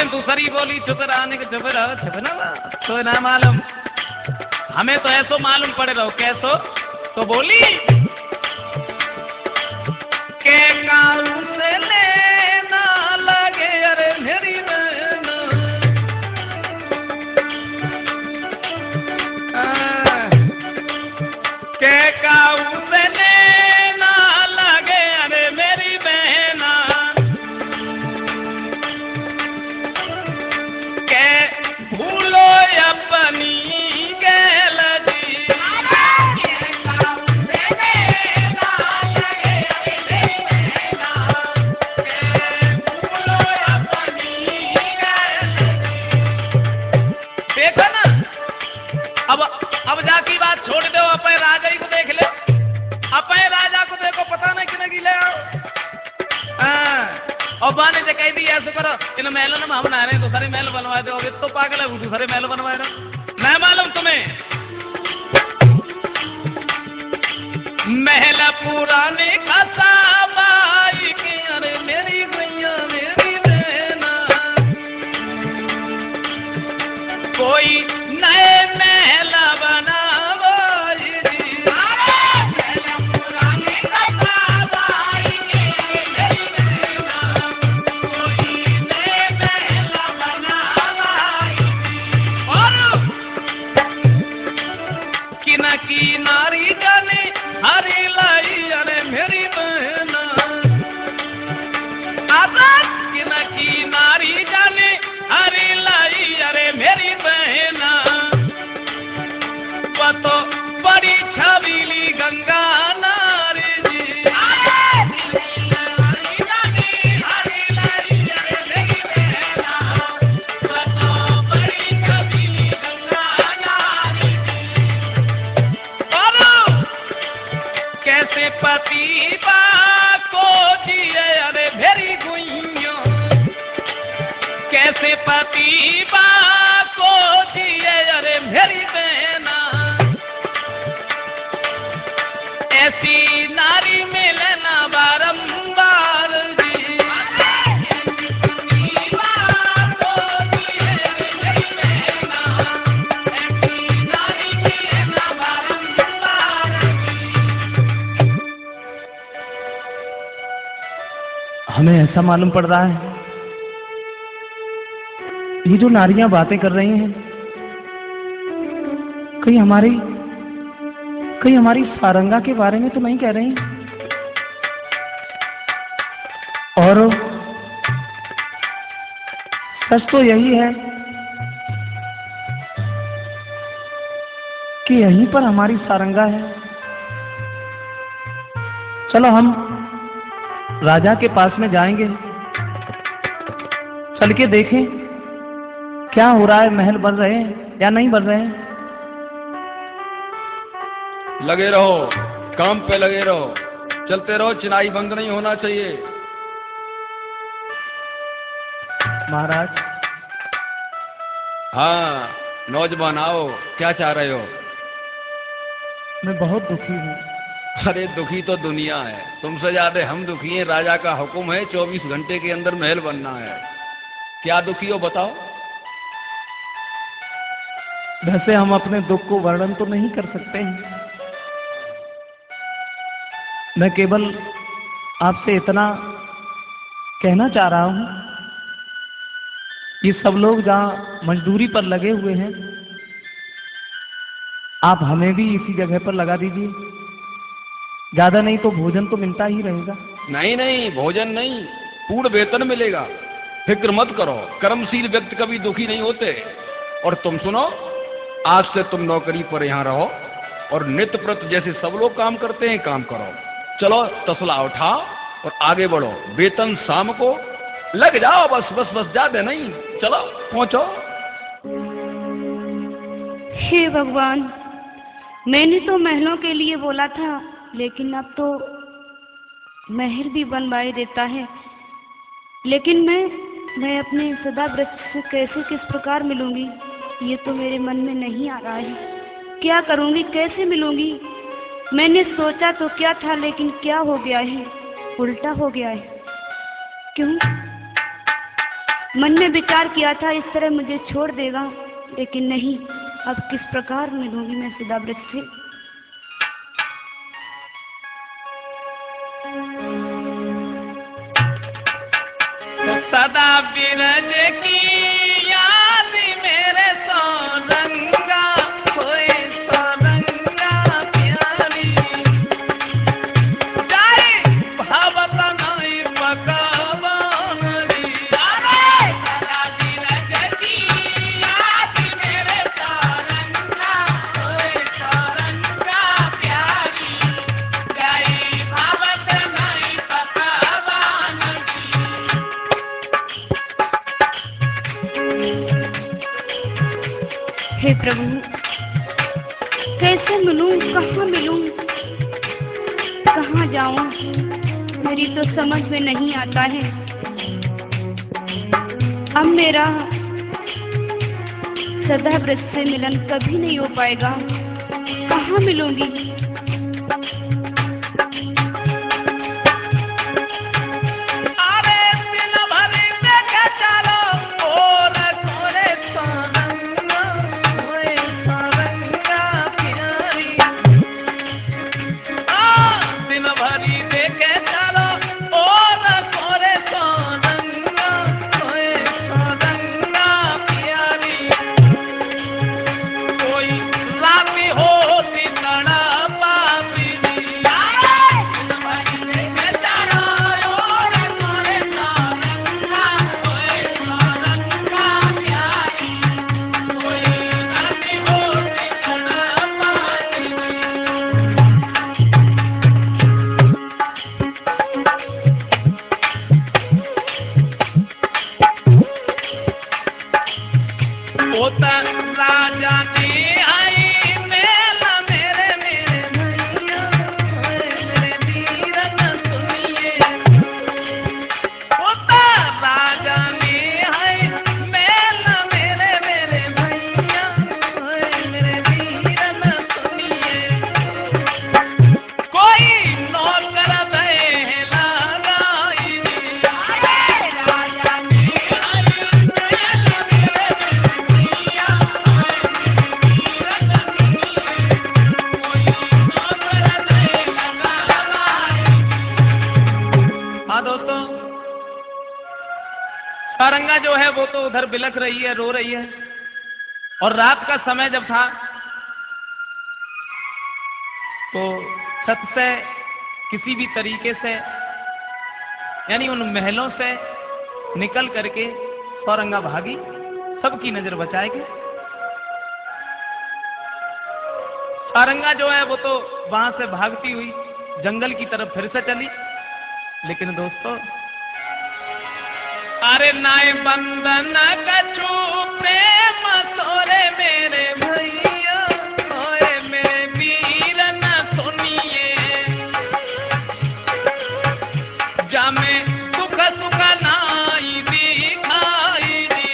बोले दूसरी बोली चुतराने के चुप रहो चुप ना तो ना मालूम हमें तो ऐसो मालूम पड़े रहो कैसो तो बोली के काऊ से लेना लगे अरे मेरी बहना के काऊ से लेना लगे अरे मेरी बहना के भूलो अपनी गैल अब जाकी बात छोड़ दो अपने राजा ही को देख ले अपने राजा को देखो पता नहीं किने की ले और बाने से कह दी ऐसे करो इन महलों में हम ना रहे दूसरे महल बनवा दो तो पागल है दूसरे महल बनवा दो मैं मालूम तुम्हें महल पुराने खसाबाई के अरे मेरी भैया मेरी बहना कोई नए महल बनावो की नारी जाने हरी लाई अरे मेरी बहना आजाद की नारी जाने हरी लाई अरे मेरी बहना वो तो बड़ी छबीली गंगा नारी जी कैसे पति को जिए अरे भेरी गुइयों कैसे पति को जिए अरे मेरी बहना ऐसी नारी मिलना बारंबार जी हमें ऐसा मालूम पड़ रहा है ये जो नारियां बातें कर रही हैं कहीं हमारी सारंगा के बारे में तो नहीं कह रही और सच तो यही है कि यहीं पर हमारी सारंगा है। चलो हम राजा के पास में जाएंगे चल के देखें क्या हो रहा है महल बन रहे हैं या नहीं बन रहे हैं। लगे रहो काम पे लगे रहो चलते रहो चिनाई बंद नहीं होना चाहिए। महाराज हाँ नौजवान आओ क्या चाह रहे हो। मैं बहुत दुखी हूँ। अरे दुखी तो दुनिया है तुमसे ज्यादा हम दुखी हैं। राजा का हुक्म है 24 घंटे के अंदर महल बनना है। क्या दुखी हो बताओ। वैसे हम अपने दुख को वर्णन तो नहीं कर सकते हैं। मैं केवल आपसे इतना कहना चाह रहा हूं ये सब लोग जहां मजदूरी पर लगे हुए हैं आप हमें भी इसी जगह पर लगा दीजिए। ज्यादा नहीं तो भोजन तो मिलता ही रहेगा। नहीं नहीं भोजन नहीं पूर्ण वेतन मिलेगा। फिक्र मत करो कर्मशील व्यक्ति कभी दुखी नहीं होते। और तुम सुनो आज से तुम नौकरी पर यहाँ रहो और नित्य प्रत जैसे सब लोग काम करते हैं काम करो। चलो तसला उठाओ और आगे बढ़ो। वेतन शाम को लग जाओ बस बस बस ज्यादा नहीं। चलो पहुंचो। हे भगवान मैंने तो महलों के लिए बोला था लेकिन अब तो महल भी बनवाए देता है। लेकिन मैं अपने सदा वृक्ष से कैसे किस प्रकार मिलूंगी ये तो मेरे मन में नहीं आ रहा है। क्या करूंगी कैसे मिलूंगी। मैंने सोचा तो क्या था लेकिन क्या हो गया है उल्टा हो गया है। क्यों मन में विचार किया था इस तरह मुझे छोड़ देगा, लेकिन नहीं, अब किस प्रकार मिलूंगी मैं सदाव्रत से। सदा बिरज की याद मेरे सोरंगा, कोई सोरंगा प्यारी, जाए भावत नहीं पकवानरी। सदा बिरज की याद मेरे सोरंगा, कोई सोरंगा प्यारी, जाए भावत नहीं पकवानरी। हे प्रभु, कैसे मिलूं, कहाँ मिलूं, कहाँ जाऊं, मेरी तो समझ में नहीं आता है। अब मेरा सदाव्रत से मिलन कभी नहीं हो पाएगा, कहाँ मिलूंगी। सारंगा जो है वो तो उधर बिलख रही है, रो रही है। और रात का समय जब था तो छत से किसी भी तरीके से, यानी उन महलों से निकल करके सारंगा भागी, सबकी नजर बचाए के। सारंगा जो है वो तो वहां से भागती हुई जंगल की तरफ फिर से चली। लेकिन दोस्तों, अरे नाय बंधन कछु प्रेम तोरे मेरे भैया, ओए मेरे वीर न सुनिए, जामे सुख सुख नाई दिखाई दी।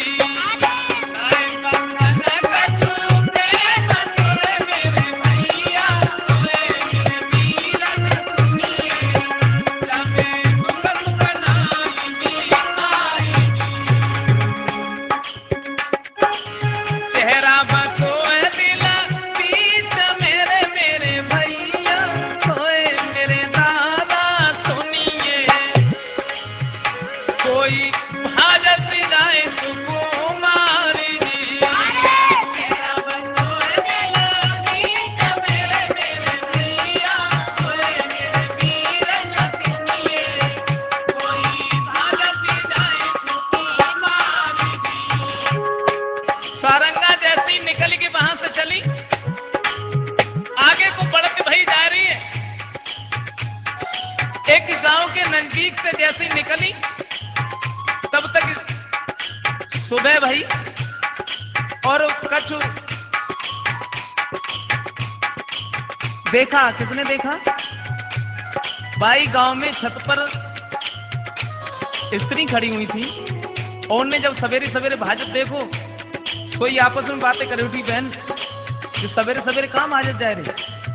नाय बंधन कछु प्रेम तोरे मेरे भैया, ओए मेरे वीर न सुनिए, जामे सुख सुख नाई दिखाई। चेहरा बकोए दिला पीछ मेरे मेरे भैया, कोई मेरे दादा सुनिए, कोई भाजत जाए सुकुमारी जी। चेहरा बकोए दिला पीछ मेरे मेरे भैया, कोई मेरे वीर न सुनिए, कोई भाजत जाए सुकुमारी जी। सारंगा जैसी निकल के वहां से चली, आगे को बढ़ती भई जा रही है। एक गांव के नजदीक से जैसी निकली, तब तक सुबह भई और कछु देखा। किसने देखा? बाई गांव में छत पर स्त्री खड़ी हुई थी, और उनने जब सवेरे सवेरे भाजत देखो, कोई आपस में बातें करे उठी, बहन जो सवेरे सवेरे काम आ जाए रही।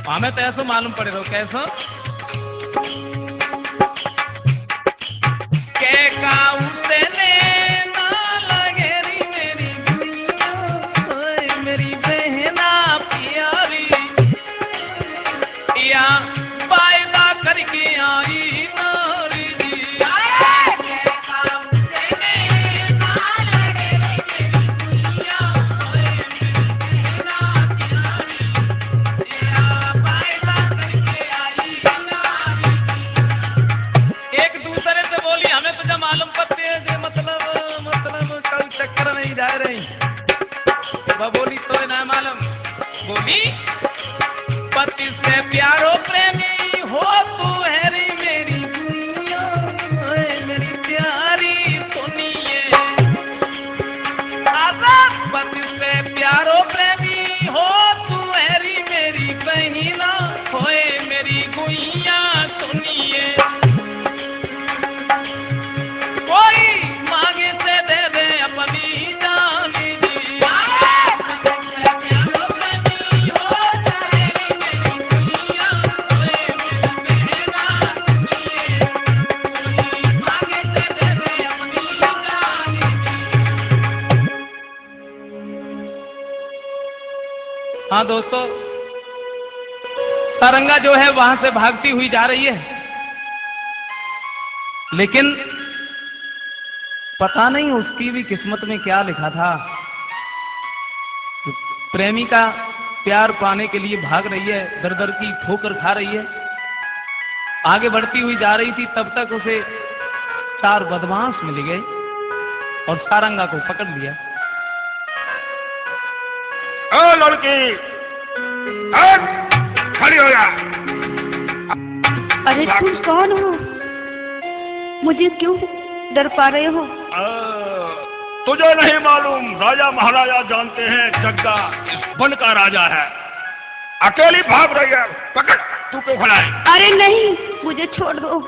हमें तो ऐसा मालूम पड़े रहो कैसा के काऊ से लेना वह बोली तो ना मालूम, बोली पति से प्यारो प्रेमी हो तू हैरी मेरी दुनिया, मेरी प्यारी सुनिए। आजाद पति से प्यारो प्रेमी हो तू हैरी मेरी बहिना, होए मेरी गुइया सुनिए। कोई मांगे से दे दे अपनी जान जी, हाँ दोस्तों, सारंगा जो है वहां से भागती हुई जा रही है, लेकिन पता नहीं उसकी भी किस्मत में क्या लिखा था। प्रेमी का प्यार पाने के लिए भाग रही है, दर दर की ठोकर खा रही है, आगे बढ़ती हुई जा रही थी, तब तक उसे 4 बदमाश मिल गए और सारंगा को पकड़ लिया। ओ लड़की, खड़ी हो जा। अरे तुम कौन हो? मुझे क्यों डर पा रहे हो? तुझे नहीं मालूम, राजा महाराजा जानते हैं, जग्गा इस वन का राजा है। अकेली भाग रही है, पकड़। तू क्यों खड़ा है? अरे नहीं, मुझे छोड़ दो,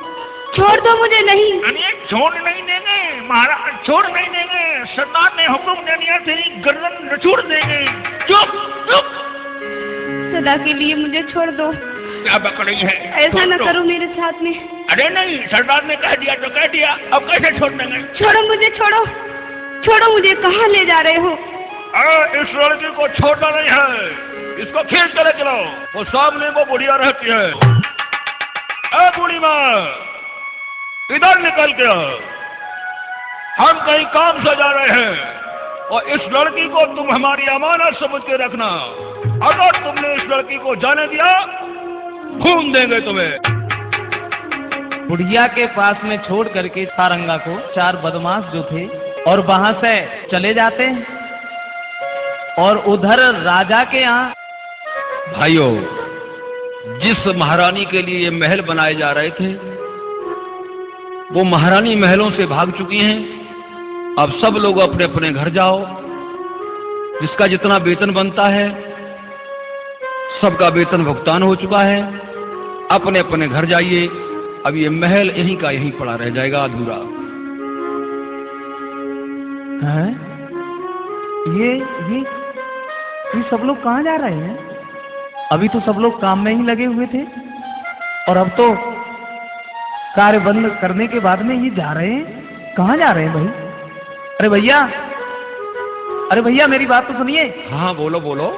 छोड़ दो मुझे। नहीं, अरे छोड़ नहीं देंगे महाराज, छोड़ नहीं देंगे। सरदार ने हुक्म दे दिया, तेरी गर्दन निचोड़ देंगे। चुप चुप, सदा के लिए मुझे छोड़ दो। क्या पकड़ी है? ऐसा न करो मेरे साथ में। अरे नहीं, सरदार ने कह दिया तो कह दिया, अब कैसे छोड़ देंगे? छोड़ो मुझे, छोड़ो छोड़ो मुझे। कहाँ ले जा रहे हो? इस लड़की को छोड़ना नहीं है, इसको खींच कर चलो। वो सामने वो बुढ़िया रहती है। बूढ़ी माँ, इधर निकल के हम कहीं काम से जा रहे हैं, और इस लड़की को तुम हमारी अमानत समझ के रखना। अगर तुमने इस लड़की को जाने दिया, खून देंगे तुम्हें। बुढ़िया के पास में छोड़ करके सारंगा को 4 बदमाश जो थे और वहां से चले जाते हैं, और उधर राजा के यहाँ भाइयों, जिस महारानी के लिए ये महल बनाए जा रहे थे, वो महारानी महलों से भाग चुकी हैं। अब सब लोग अपने अपने घर जाओ, जिसका जितना वेतन बनता है सबका वेतन भुगतान हो चुका है। अपने अपने घर जाइए, अब ये महल यहीं का यहीं पड़ा रह जाएगा अधूरा। हैं? ये सब लोग कहाँ जा रहे हैं? अभी तो सब लोग काम में ही लगे हुए थे, और अब तो कार्य बंद करने के बाद में ये जा रहे हैं। कहाँ जा रहे हैं भाई? अरे भैया, अरे भैया, मेरी बात तो सुनिए। हाँ बोलो बोलो।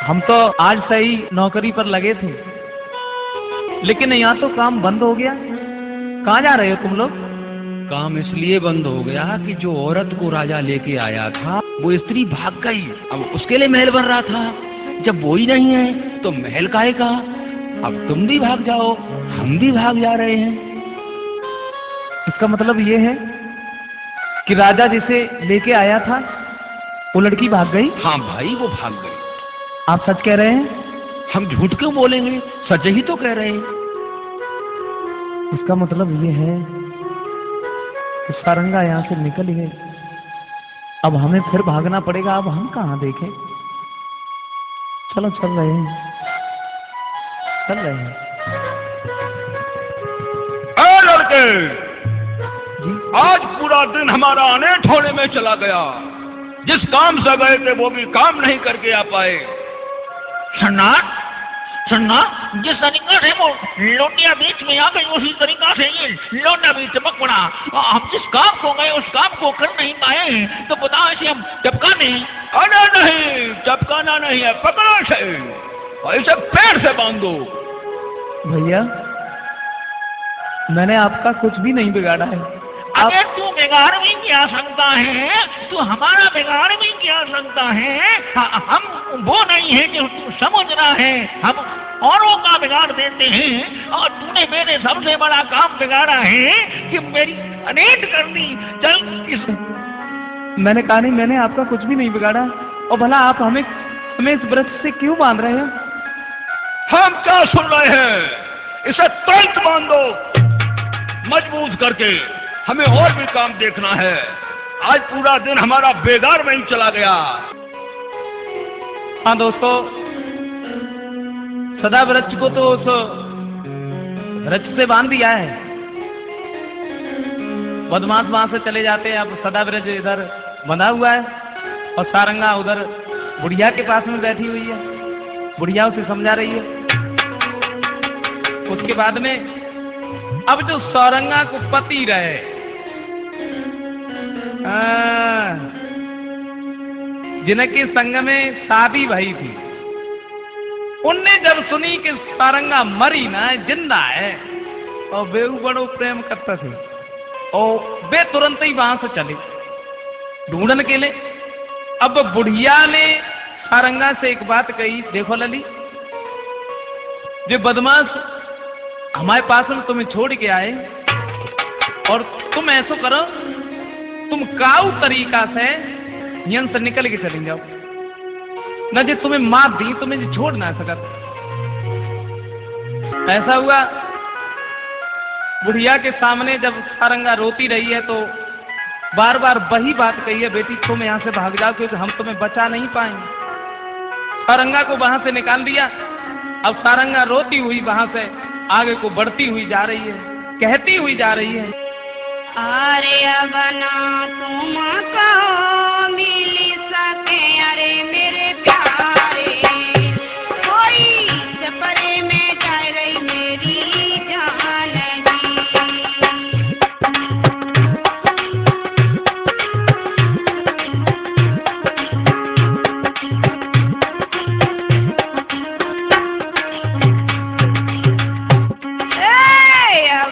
हम तो आज से ही नौकरी पर लगे थे, लेकिन यहाँ तो काम बंद हो गया। कहाँ जा रहे हो तुम लोग? काम इसलिए बंद हो गया कि जो औरत को राजा लेके आया था, वो स्त्री भाग गई। अब उसके लिए महल बन रहा था। जब वो ही नहीं है तो महल काहे का? अब तुम भी भाग जाओ, हम भी भाग जा रहे हैं। इसका मतलब ये है कि राजा जिसे लेके आया था वो लड़की भाग गई? हाँ भाई, वो भाग गई। आप सच कह रहे हैं? हम झूठ क्यों बोलेंगे, सच ही तो कह रहे हैं। इसका मतलब ये है कि सारंगा यहाँ से निकल गई। अब हमें फिर भागना पड़ेगा। अब हम कहाँ देखें? चलो चल रहे हैं, चल रहे हैं। लड़के जी, आज पूरा दिन हमारा अनेक होने में चला गया। जिस काम से गए थे वो भी काम नहीं करके आ पाए। सुनना, जिस तरीका से वो लोटिया बीच में आ गई, उसी तरीका से ये लोटा भी चमक पड़ा। हम जिस काम को गए उस काम को कर नहीं पाए, तो बता ऐसे हम चपका नहीं? अरे नहीं, चपकाना नहीं है, पकड़ो से, ऐसे पैर से बांधो। भैया, मैंने आपका कुछ भी नहीं बिगाड़ा है। अगर तू बिगाड़ भी क्या सकता है, तू हमारा बिगाड़ भी क्या सकता है। हम वो नहीं है जो तू समझ रहा है, हम औरों का बिगाड़ देते हैं। और तूने मेरे सबसे बड़ा काम बिगाड़ा है कि मेरी अनेक कर दी। चल मैंने कहा नहीं, मैंने आपका कुछ भी नहीं बिगाड़ा। और भला आप हमें हमें इस वृक्ष से क्यों बांध रहे हैं? हम क्या सुन रहे हैं? इसे तुरंत बांध दो मजबूत करके। हमें और भी काम देखना है। आज पूरा दिन हमारा बेगार में ही चला गया। हाँ दोस्तों, सदा वृक्ष को तो उस वृक्ष से बांध दिया है। बदमाश वहां से चले जाते हैं। अब सदा वृक्ष इधर बंधा हुआ है और सारंगा उधर बुढ़िया के पास में बैठी हुई है। बुढ़िया उसे समझा रही है। उसके बाद में अब जो सारंगा को पति रहे, जिनके संग में शादी भई थी, उनने जब सुनी कि सारंगा मरी ना, जिंदा है, और वे बड़ो प्रेम करते थे, और वे तुरंत ही वहां से चले ढूंढने के लिए। अब बुढ़िया ने सारंगा से एक बात कही, देखो लली, जो बदमाश हमारे पास में तुम्हें छोड़ के आए, और तुम ऐसा करो, तुम काऊ तरीका से यहां से निकल के चले जाओ, न जो तुम्हें मात दी, तुम्हें जो छोड़ ना सकत। ऐसा हुआ, बुढ़िया के सामने जब सारंगा रोती रही है तो बार बार वही बात कही है, बेटी तुम यहां से भाग जाओ क्योंकि हम तुम्हें बचा नहीं पाएंगे। सारंगा को वहां से निकाल दिया। अब सारंगा रोती हुई वहां से आगे को बढ़ती हुई जा रही है, कहती हुई जा रही है, अरे बना तुम कहो मिल सके, अरे मेरे प्यारे, कोई सपरे में जा रही मेरी जान जी।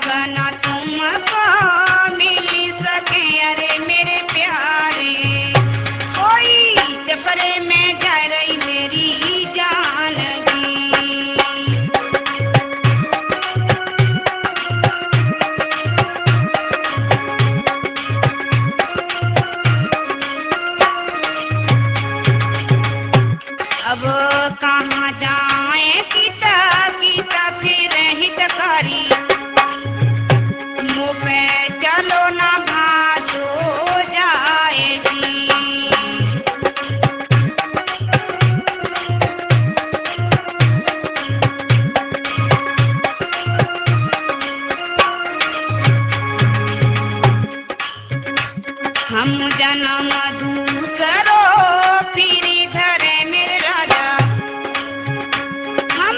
बना तुम कहो मिल सके, अरे मेरे प्यारे, कोई सपरे में जा रही मेरी जान जी। अब कहाँ जाए किता किता फिर हित करी, मुँह पे चलो ना भाजो जाएगी। हम जन्म दूसरो फिर इधर मेरे राजा, हम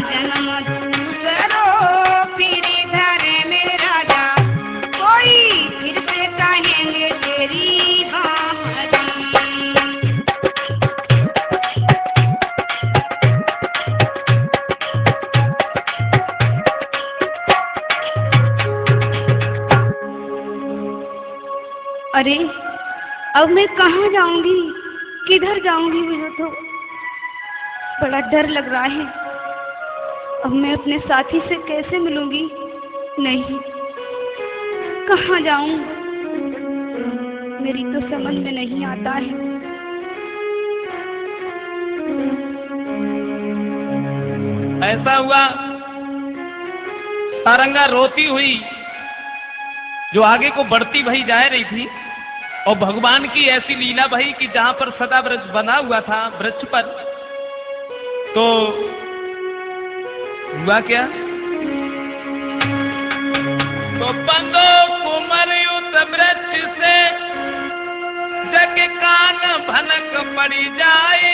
जन्म दूसरो फिर इधर मेरे राजा, कोई फिर से कहेंगे तेरी बारी। अरे अब मैं कहाँ जाऊंगी, किधर जाऊंगी? मुझे तो बड़ा डर लग रहा है। अब मैं अपने साथी से कैसे मिलूंगी? नहीं, कहाँ जाऊं? मेरी तो समझ में नहीं आता है। ऐसा हुआ, सारंगा रोती हुई जो आगे को बढ़ती भई जा रही थी, और भगवान की ऐसी लीला भई कि जहां पर सदा वृक्ष बना हुआ था, वृक्ष पर, तो हुआ क्या, तो बंदो कुमरयुत वृक्ष से जग कान भनक पड़ी जाए,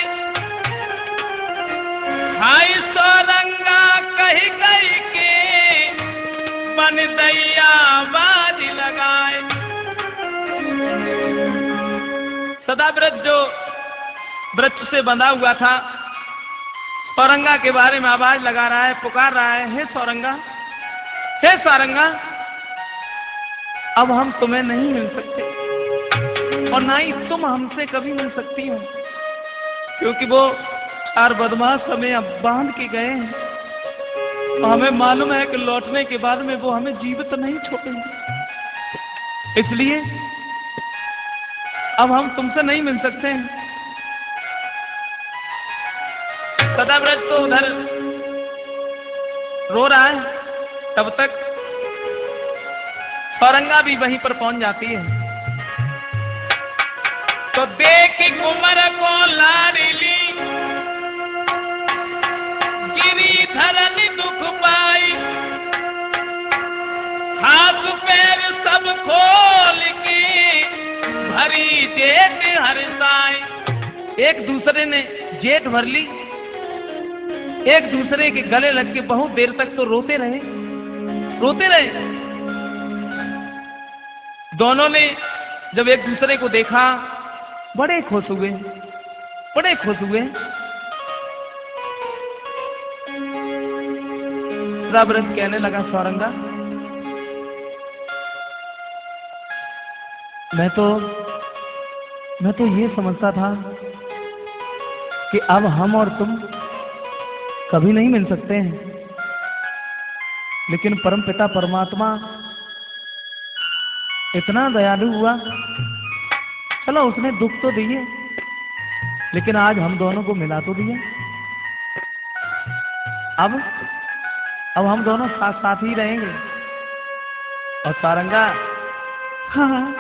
हाय सारंगा कही कही के बन दैया बाज लगाए। सदा वृक्ष जो वृक्ष से बंधा हुआ था, सारंगा के बारे में आवाज लगा रहा है, पुकार रहा है, हे सारंगा, हे सारंगा, अब हम तुम्हें नहीं मिल सकते और ना ही तुम हमसे कभी मिल सकती हो, क्योंकि वो चार बदमाश हमें अब बांध के गए हैं और हमें मालूम है कि लौटने के बाद में वो हमें जीवित नहीं छोड़ेंगे। इसलिए अब हम तुमसे नहीं मिल सकते। सदाव्रत तो उधर रो रहा है, तब तक सौरंगा भी वहीं पर पहुंच जाती है। तो देख कुंवर को लाडली गिरिधरन दुख पाई, हाथ पैर सब खोल के भरी जेठ हरसाई। एक दूसरे ने जेठ भर ली, एक दूसरे के गले लग के बहुत देर तक तो रोते रहे। दोनों ने जब एक दूसरे को देखा बड़े खुश हुए। सदाव्रत कहने लगा, सौरंगा मैं तो ये समझता था कि अब हम और तुम कभी नहीं मिल सकते हैं, लेकिन परमपिता परमात्मा इतना दयालु हुआ। चलो उसने दुख तो दिए, लेकिन आज हम दोनों को मिला तो दिया। अब हम दोनों साथ साथ ही रहेंगे। और सारंगा, हाँ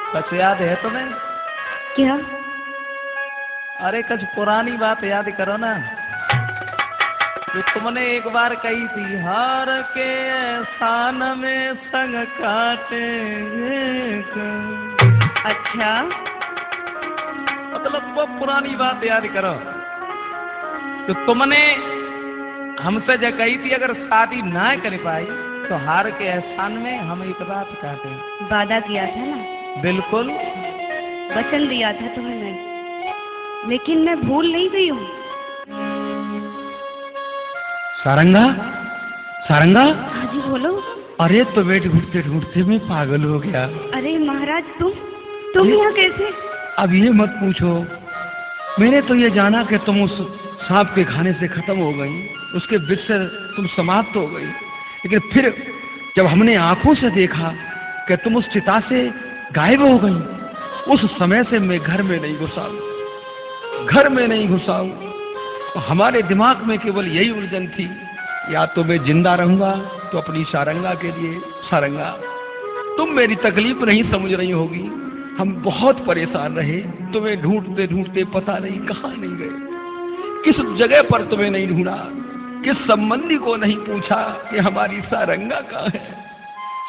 सच याद है तुम्हें? क्या? अरे कुछ पुरानी बात याद करो ना, जो तुमने एक बार कही थी, हार के एहसान में संग काटेंगे। अच्छा, मतलब वो पुरानी बात याद करो, तो तुमने हमसे जो कही थी, अगर शादी ना कर पाई तो हार के एहसान में हम एक रात काटे। वादा किया था ना? बिल्कुल, वचन दिया था तुम्हें मैं, लेकिन मैं भूल नहीं गई हूँ। सारंगा, हाँ जी बोलो। अरे तुम्हें ढूंढते ढूंढते मैं पागल हो गया। अरे महाराज, तुम यहाँ कैसे? अब ये मत पूछो, मैंने तो ये जाना कि तुम उस सांप के खाने से खत्म हो गई, उसके विष से तुम समाप्त हो गई, लेकिन फिर जब हमने आंखों से देखा कि तुम उस चिता से गायब हो गई, उस समय से मैं घर में नहीं घुसा हूं। तो हमारे दिमाग में केवल यही उलझन थी, या तो मैं जिंदा रहूंगा तो अपनी सारंगा के लिए। सारंगा, तुम मेरी तकलीफ नहीं समझ रही होगी, हम बहुत परेशान रहे, तुम्हें ढूंढते ढूंढते पता नहीं कहाँ नहीं गए, किस जगह पर तुम्हें नहीं ढूंढा, किस संबंधी को नहीं पूछा कि हमारी सारंगा कहाँ है।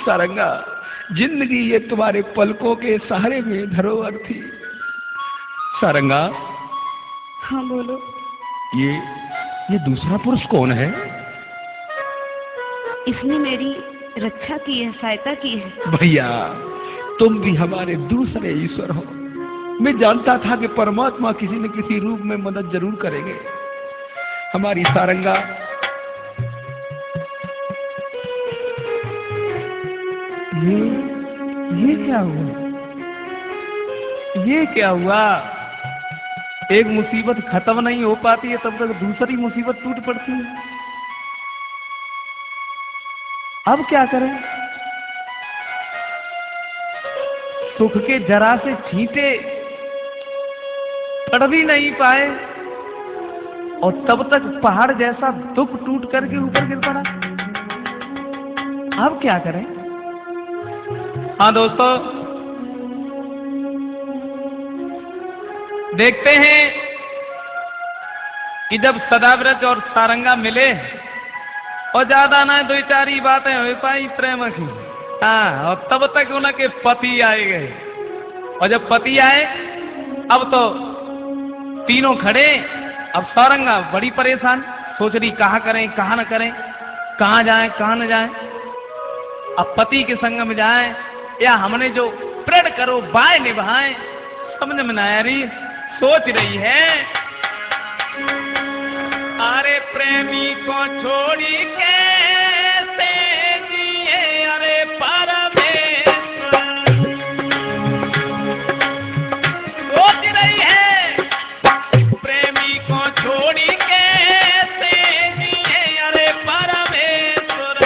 सारंगा, जिंदगी ये तुम्हारे पलकों के सहारे में धरोहर थी। सारंगा। हाँ बोलो। ये दूसरा पुरुष कौन है? इसने मेरी रक्षा की है, सहायता की है। भैया, तुम भी हमारे दूसरे ईश्वर हो। मैं जानता था कि परमात्मा किसी न किसी रूप में मदद जरूर करेंगे। हमारी सारंगा, ये क्या हुआ? एक मुसीबत खत्म नहीं हो पाती है, तब तक दूसरी मुसीबत टूट पड़ती है। अब क्या करें? सुख के जरा से छींटे पड़ भी नहीं पाए, और तब तक पहाड़ जैसा दुख टूट करके ऊपर गिर पड़ा। अब क्या करें? हाँ दोस्तों, देखते हैं कि जब सदाव्रत और सारंगा मिले, और ज्यादा ना दो चार ही बातें हो पाई प्रेम की। हाँ, और तब तक उनके पति आए गए, और जब पति आए, अब तो तीनों खड़े। अब सारंगा बड़ी परेशान, सोच रही कहाँ करें कहाँ न करें, कहाँ जाएं कहाँ न जाएं। अब पति के संग में जाएं या हमने जो प्रण करो बाय निभाएं, समझ में ना आ रही। सोच रही है, अरे प्रेमी को छोड़ी कैसे जिए, अरे परमेश्वर। सोच रही है, प्रेमी को छोड़ी कैसे जिए, अरे परमेश्वर।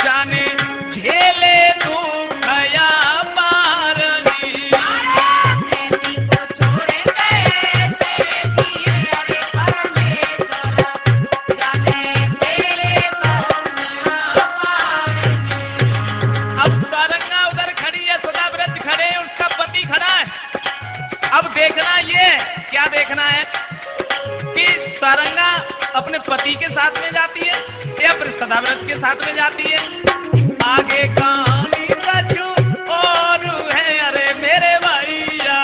जाने झेले दुख या देखना ये क्या देखना है कि सारंगा अपने पति के साथ में जाती है या फिर सदाव्रत के साथ में जाती है। आगे कहानी कछु और है अरे मेरे भैया,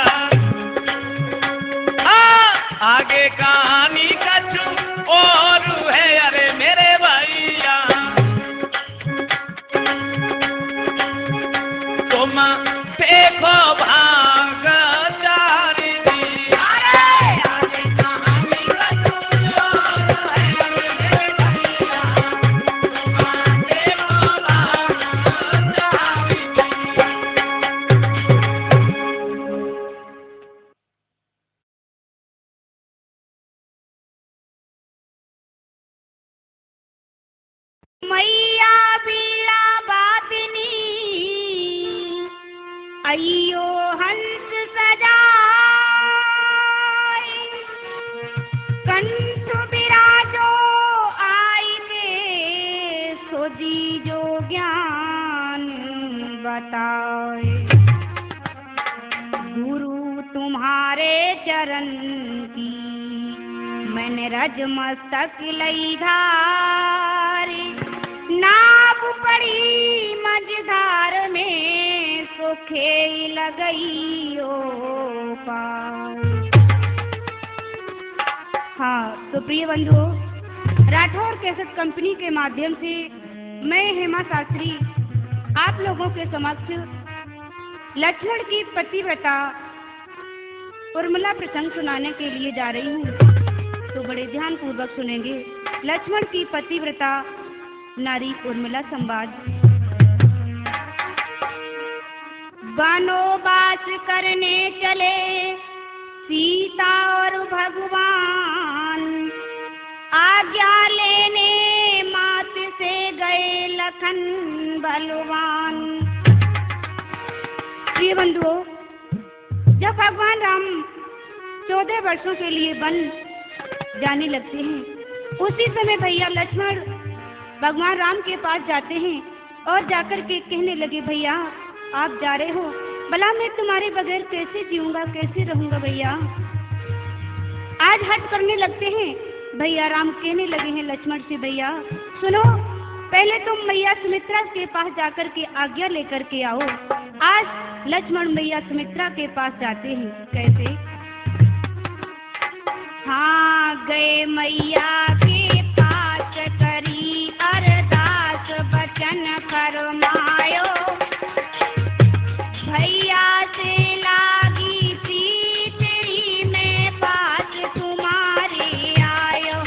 आगे कहानी कछु और है अरे मेरे भैया। तुम देखो भाग जारी दी, आगे कहानी कछु और है अरे मेरे भैया। तुम देखो भाग जारी दी। मैया बीड़ा बातिनी अयो हंस सजाए, कंठ विराजो आई के सोजी जो ज्ञान बताए। गुरु तुम्हारे चरण की मैंने रज मस्तक लई धारी, नाव पड़ी मझधार में सुखे लगई ओ पार। हाँ तो प्रिय बंधुओं, राठौर कैसेट कंपनी के माध्यम से मैं हेमा शास्त्री आप लोगों के समक्ष लक्ष्मण की पतिव्रता उर्मिला प्रसंग सुनाने के लिए जा रही हूँ। तो बड़े ध्यान पूर्वक सुनेंगे लक्ष्मण की पतिव्रता नारी उर्मिला संवाद। वनवास करने चले सीता और भगवान, आज्ञा लेने मात से गए लखन बलवान। प्रिय बंधुओं, जब भगवान राम 14 वर्षों के लिए वन जाने लगते हैं, उसी समय भैया लक्ष्मण भगवान राम के पास जाते हैं और जाकर के कहने लगे, भैया आप जा रहे हो, भला मैं तुम्हारे बगैर कैसे जीऊंगा, कैसे रहूंगा भैया। आज हट करने लगते हैं। भैया राम कहने लगे हैं लक्ष्मण से, भैया सुनो, पहले तुम मैया सुमित्रा के पास जाकर के आज्ञा लेकर के आओ। आज लक्ष्मण मैया सुमित्रा के पास जाते हैं। कैसे? हाँ गए मैया के पास करी अरदास बचन फरमायो, भैया से लागी प्रीति में पास तुम्हारे आयो।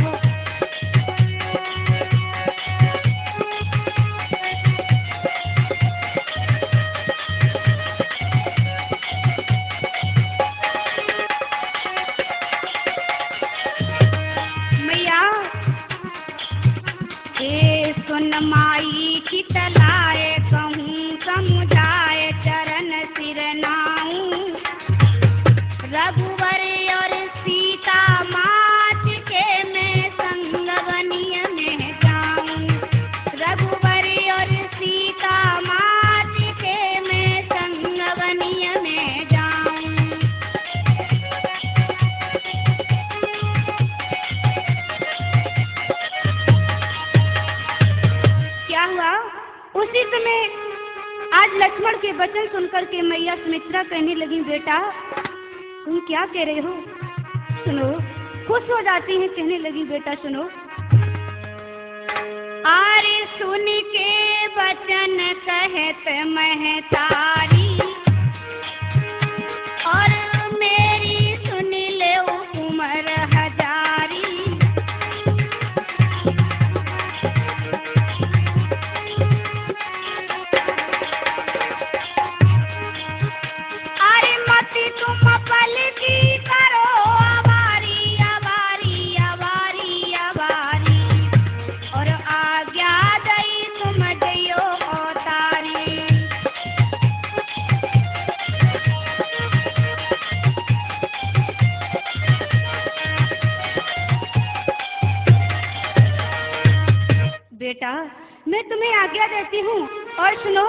सुन माई चितलाए कहूँ समुझाए चरण सिर नाऊं, रघुवर और सीता मात के मैं संगवनिय में जाऊं, रघुवर और सीता मात के मैं संगवनिय में जाऊं। क्या हुआ? उसी समय आज लक्ष्मण के वचन सुनकर के मैया सुमित्रा कहने लगी, बेटा तुम क्या कह रहे हो? सुनो, खुश हो जाती हैं, कहने लगी, बेटा सुनो। आरे सुन के वचन कहत महतारी, और मेरी सुन ले उमर हजारी। तुम पल की करो आवारी आवारी आवारी आवारी, और आज्ञा दई तुम जयो अवतारी। बेटा मैं तुम्हें आज्ञा देती हूँ, और सुनो,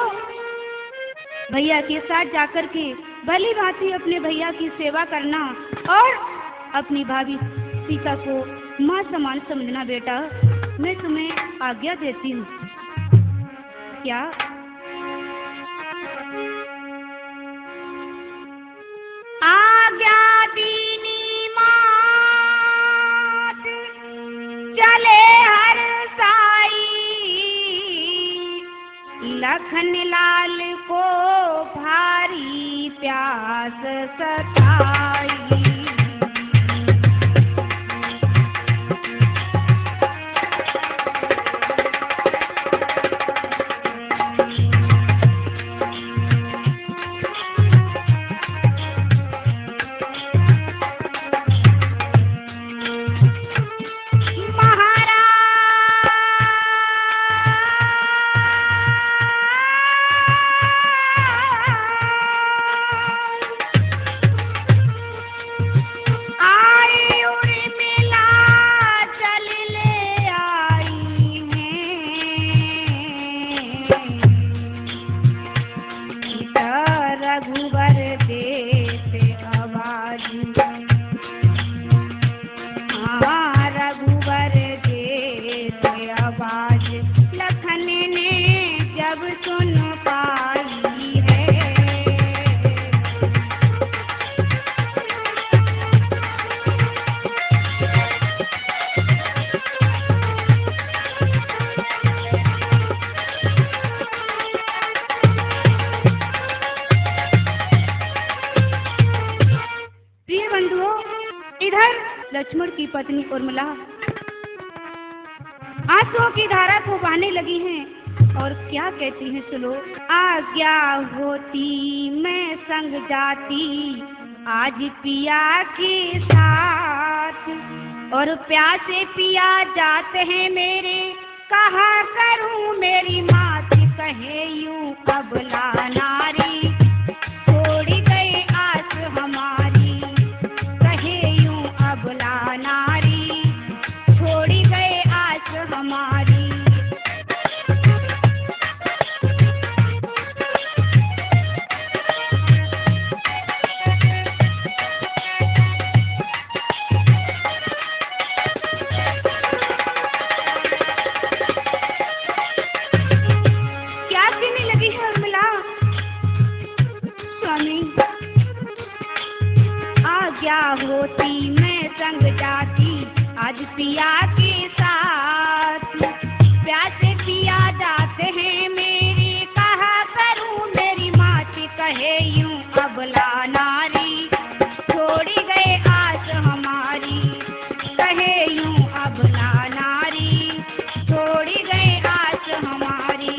भैया के साथ जाकर के भली भांति अपने भैया की सेवा करना और अपनी भाभी सीता को माँ समान समझना। बेटा, मैं तुम्हें आज्ञा देती हूँ। क्या? आज्ञा दीनी मात चले हर साई, लखन लाल को भारी प्यास सताई। लक्ष्मण की पत्नी उर्मिला आंसुओं की धारा को बहाने लगी हैं और क्या कहती हैं, सुनो। आज्ञा होती मैं संग जाती आज पिया के साथ, और प्यासे पिया जाते हैं मेरे, कहा करूं मेरी मात कहे यूं अबला नारी, छोड़ी गई आस हमारी, कहे यूं अबला नारी, छोड़ी गई आस हमारी। होती मैं संग जाती आज पिया के साथ, प्यासे पिया जाते हैं मेरे, कहा करूं मेरी मात कहे यूं अबला नारी, छोड़ी गए आस हमारी, कहे यूं अबला नारी, छोड़ी गए आस हमारी।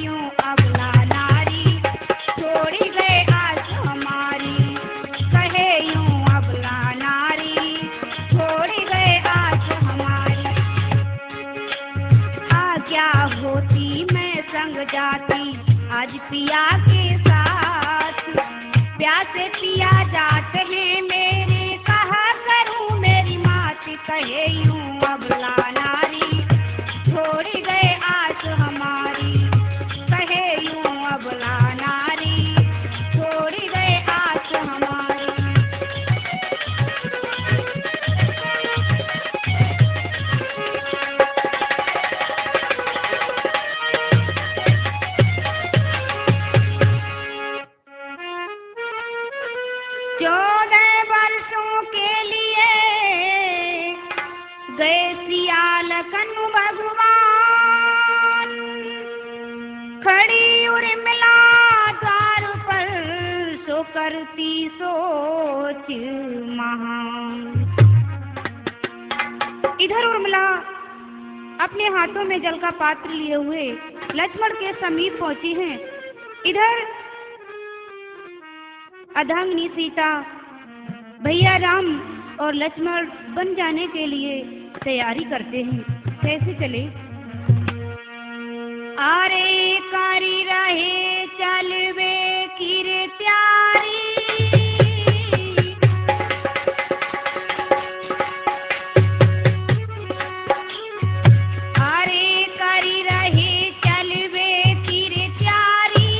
यूं अबला नारी छोड़ी गए आस हमारी, कहे यूं अबला नारी छोड़ी गए आस हमारी। आज्ञा होती मैं संग जाती आज पिया के साथ, प्यासे पिया जाते हैं मेरे कहा करूं मेरी मात, कहे यूं अबला नारी छोड़ी गए आस हमारी, कहे यूं अबला नारी छोड़ी गए आस हमारी। गए सियाल कनु भगवान, खड़ी उर्मिला द्वार पर सो करती सोच महान। इधर उर्मिला अपने हाथों में जल का पात्र लिए हुए लक्ष्मण के समीप पहुंची हैं। इधर अर्धांगिनी सीता, भैया राम और लक्ष्मण बन जाने के लिए तैयारी करते हैं। कैसे चले? आरे कारी रहे चलवे किर त्यारी, आरे कारी रहे चलवे किर त्यारी,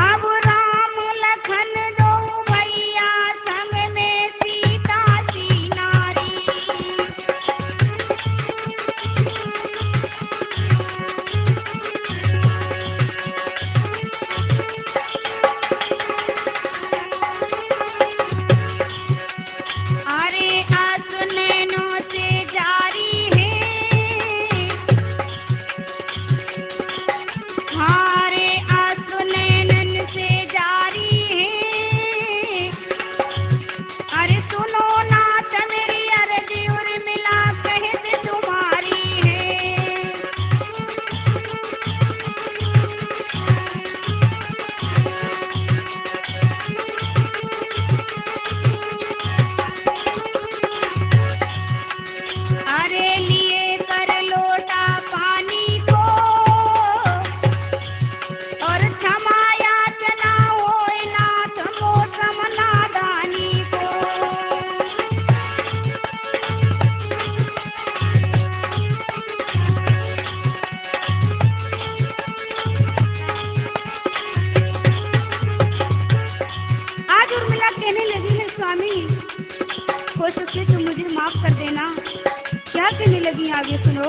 अब राम लखन दो भैया संग में सीता सी नारी। अरे आंसू नैनों से जारी है, हारे आंसू नैनन से जारी है। अरे सुनो नाथ मेरी अर्जी उर्मिला कहत तुम्हारी है। अरे लिए कर लोटा पानी को और क्षमाया चना होए नाथ मोसम नादानी को। आज उर्मिला कहने लगी है स्वामी हो सके तो मुझे माफ कर देना। क्या कहने लगी आगे सुनो।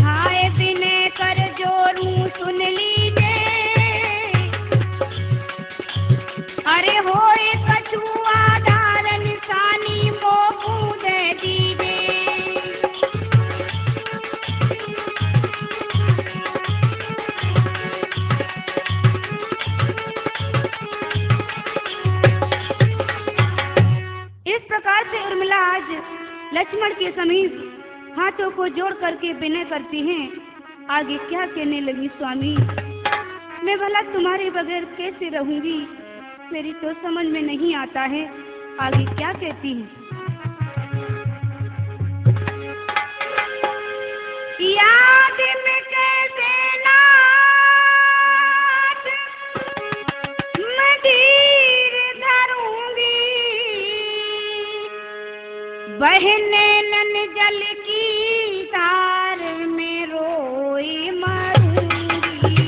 हाय विनय कर जोरू सुन लीजिए, अरे होए कछुआ धार निशानी मोकू दे दीजिए। इस प्रकार से उर्मिला आज लक्ष्मण के समीप हाथों को जोड़ करके विनय करती हैं। आगे क्या कहने लगी स्वामी, मैं भला तुम्हारे बगैर कैसे रहूंगी, मेरी तो समझ में नहीं आता है। आगे क्या कहती है। याद में कैसे नाथ मैं धीर धरूंगी, बहने नन जल की धार में रोई मरूंगी।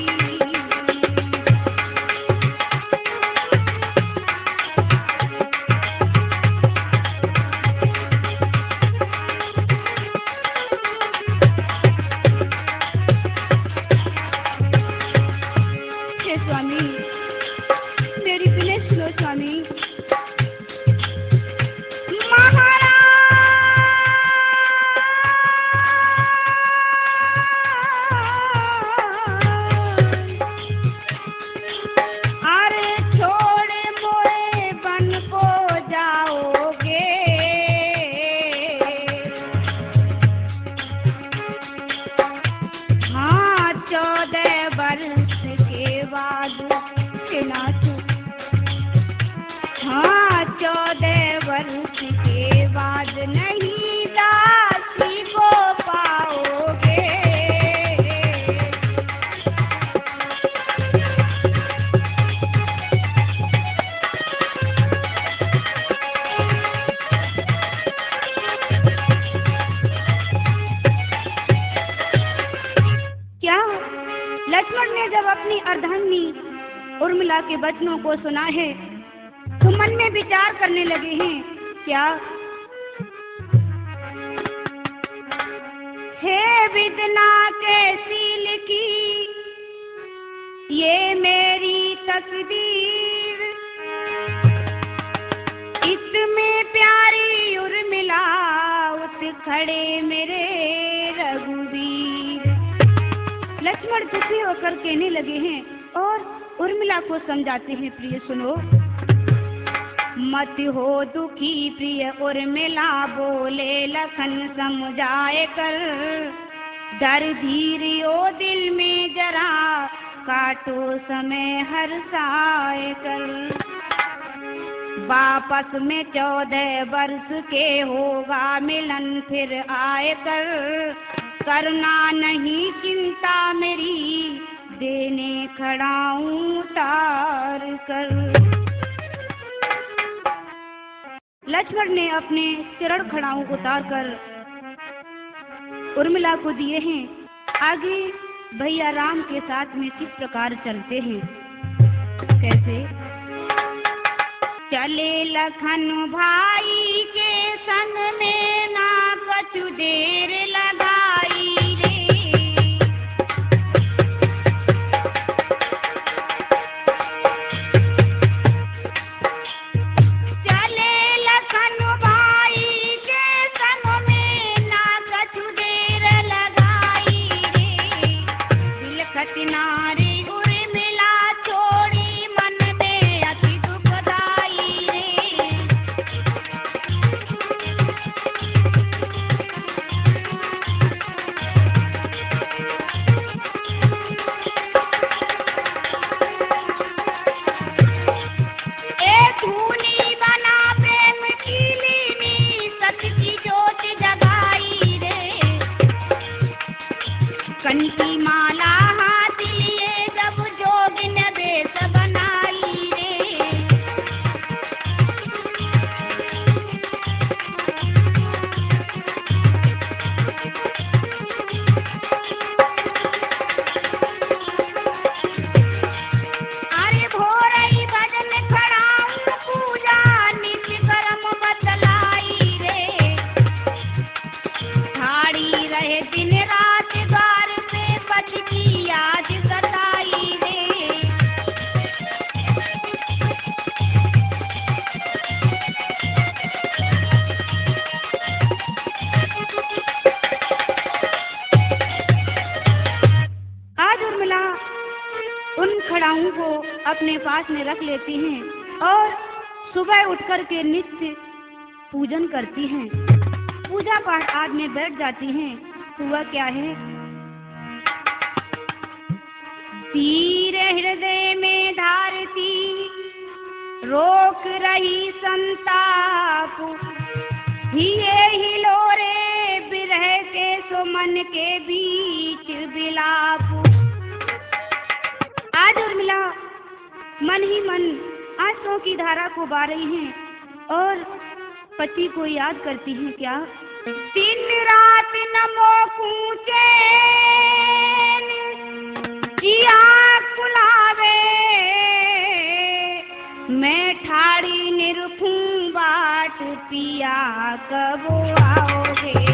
हे स्वामी मेरी विनय सुनो स्वामी। महाराज लक्ष्मण ने जब अपनी अर्धांगिनी उर्मिला के वचनों को सुना है तो मन में विचार करने लगे हैं, क्या हे विदना कैसी लिखी ये मेरी तकदीर, इसमें प्यारी उर्मिला उठ खड़े मेरे रघुवीर। लक्ष्मण दुखी होकर कहने लगे हैं और उर्मिला को समझाते हैं, प्रिय सुनो, मत हो दुखी प्रिय उर्मिला, बोले लखन समझाए कर, डर धीर ओ दिल में जरा, काटो समय हर्षाए कर। वापस में 14 वर्ष के होगा मिलन फिर आए कर, करना नहीं चिंता मेरी, देने खड़ाऊं तार कर। लक्ष्मण ने अपने चरण खड़ाऊं उतार कर उर्मिला को दिए हैं। आगे भैया राम के साथ में किस प्रकार चलते हैं, कैसे चले लखन भाई के संग में, ना कछु देर लगाई रे, नारी उर्मिला छोड़ी मन में अति दुखदाई रे। एक धूनी बना प्रेम की लीनी, सच की जोत जगाई रे, कंठी माला को अपने पास में रख लेती हैं और सुबह उठकर के नित्य पूजन करती हैं, पूजा पाठ आज में बैठ जाती हैं। हुआ क्या है, तीर हृदय में धारती रोक रही संताप, हिये हिलोरे बिरह के सुमन के बीच विलाप। आज उर्मिला मन ही मन आंसुओं की धारा को बहा रही हैं और पति को याद करती हैं। क्या दिन रात नमो कूचे जिया कुलावे, मैं ठाड़ी निरखूं बाट पिया कब आओगे।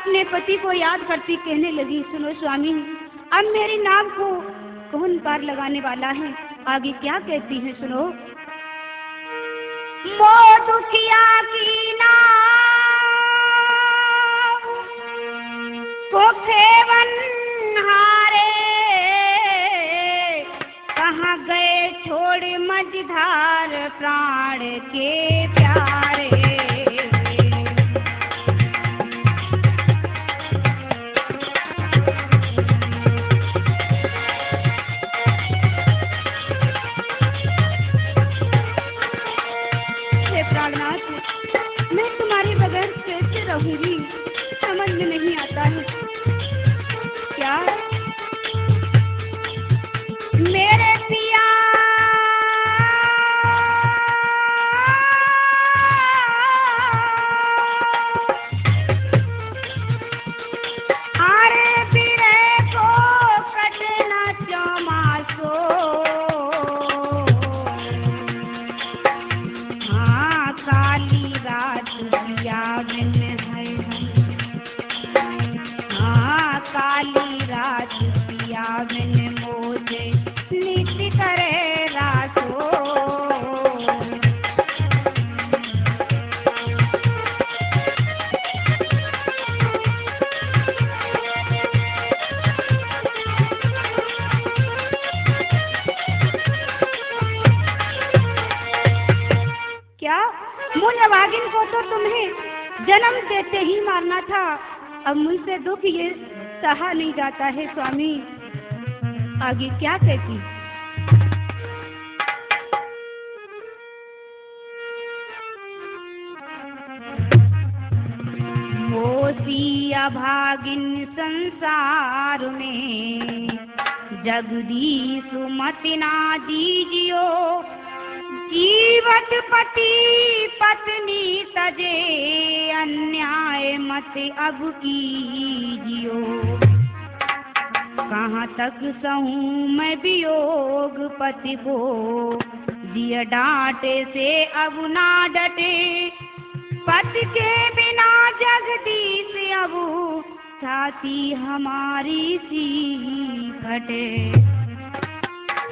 अपने पति को याद करती कहने लगी, सुनो स्वामी, अब मेरी नाव को कौन पार लगाने वाला है? आगे क्या कहती है सुनो। मो दुखिया की नाव को खेवन हारे, कहाँ गए छोड़ मझधार प्राण के प्यारे। मैं तुम्हारे बगैर कैसे रहूंगी, समझ में नहीं आता है। क्या मेरे पिया आरे बिरे को कटना चमासो, हाँ काली रात पिया बिन है, हाँ काली रात पिया बिन मोजे नीति करे रासो। क्या मूल्यवागिन को तो तुम्हें जन्म देते ही मारना था, अब मुझसे दुख ये सहा नहीं जाता है स्वामी। आगे क्या कहती? मोसी अभागिन संसार में जगदीश मति ना दीजियो, जीवत पति पत्नी तजे अन्याय मत अब कीजियो। कहाँ तक सहूँ मैं वियोग पति को, दिया डांटे से अब ना डटे, पति के बिना जगदीश अब छाती हमारी सी फटे।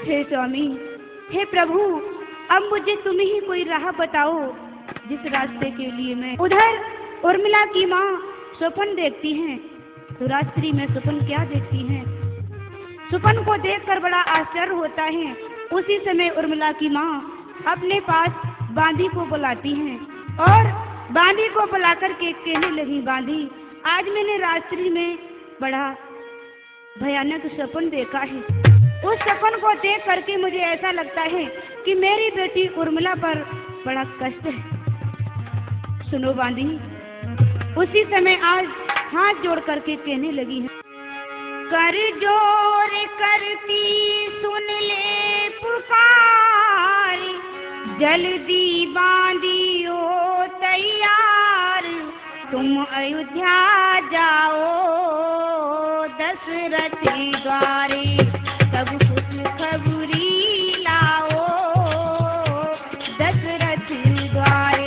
हे स्वामी, हे प्रभु, अब मुझे तुम ही कोई राह बताओ जिस रास्ते के लिए मैं। उधर उर्मिला की माँ स्वप्न देखती हैं, तो रात्रि में स्वप्न क्या देखती हैं? स्वप्न को देखकर बड़ा आश्चर्य होता है। उसी समय उर्मिला की माँ अपने पास बांदी को बुलाती हैं और बांदी को बुलाकर के कहने लगी, बांदी, आज मैंने रात्रि में बड़ा भयानक स्वप्न देखा है। उस सपन को देख करके मुझे ऐसा लगता है कि मेरी बेटी उर्मिला पर बड़ा कष्ट है। सुनो बांदी। उसी समय आज हाथ जोड़ करके कहने लगी है, कर जोर करती सुन ले पुकार, जल्दी बांधियो तैयार, तुम अयोध्या जाओ दशरथ द्वारे, सब कुछ खबरी लाओ दशरथ द्वारे।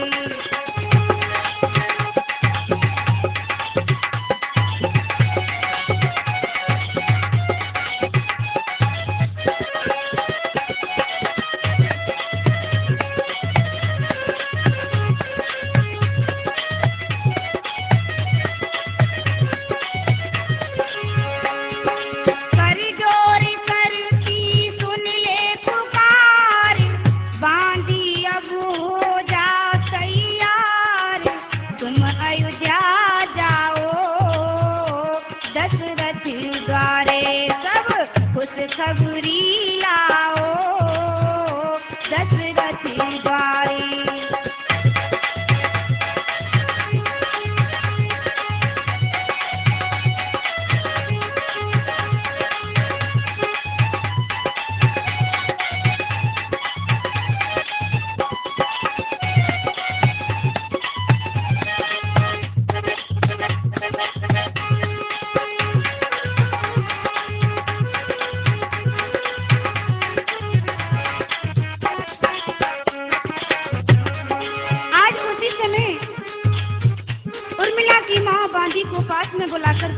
कर जोर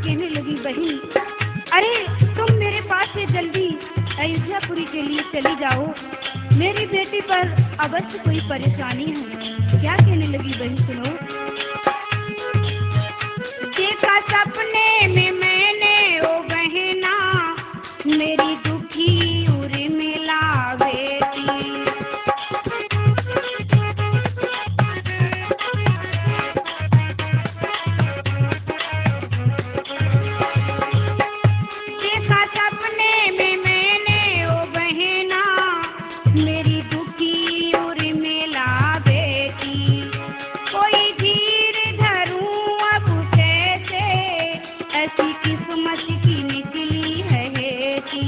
कहने लगी बहन, अरे तुम मेरे पास से जल्दी अयोध्यापुरी के लिए चली जाओ, मेरी बेटी पर अवश्य कोई परेशानी है। क्या कहने लगी बहन सुनो। देखा सपने में मैंने ओ बहना, मेरी दुखी उर्मिला बेटी। देखा सपने में मैंने ओ बहना, मेरी दुखी उर्मिला बेटी। कोई धीर धरूं अब कैसे, ऐसी किस्मत की निकली है बेटी।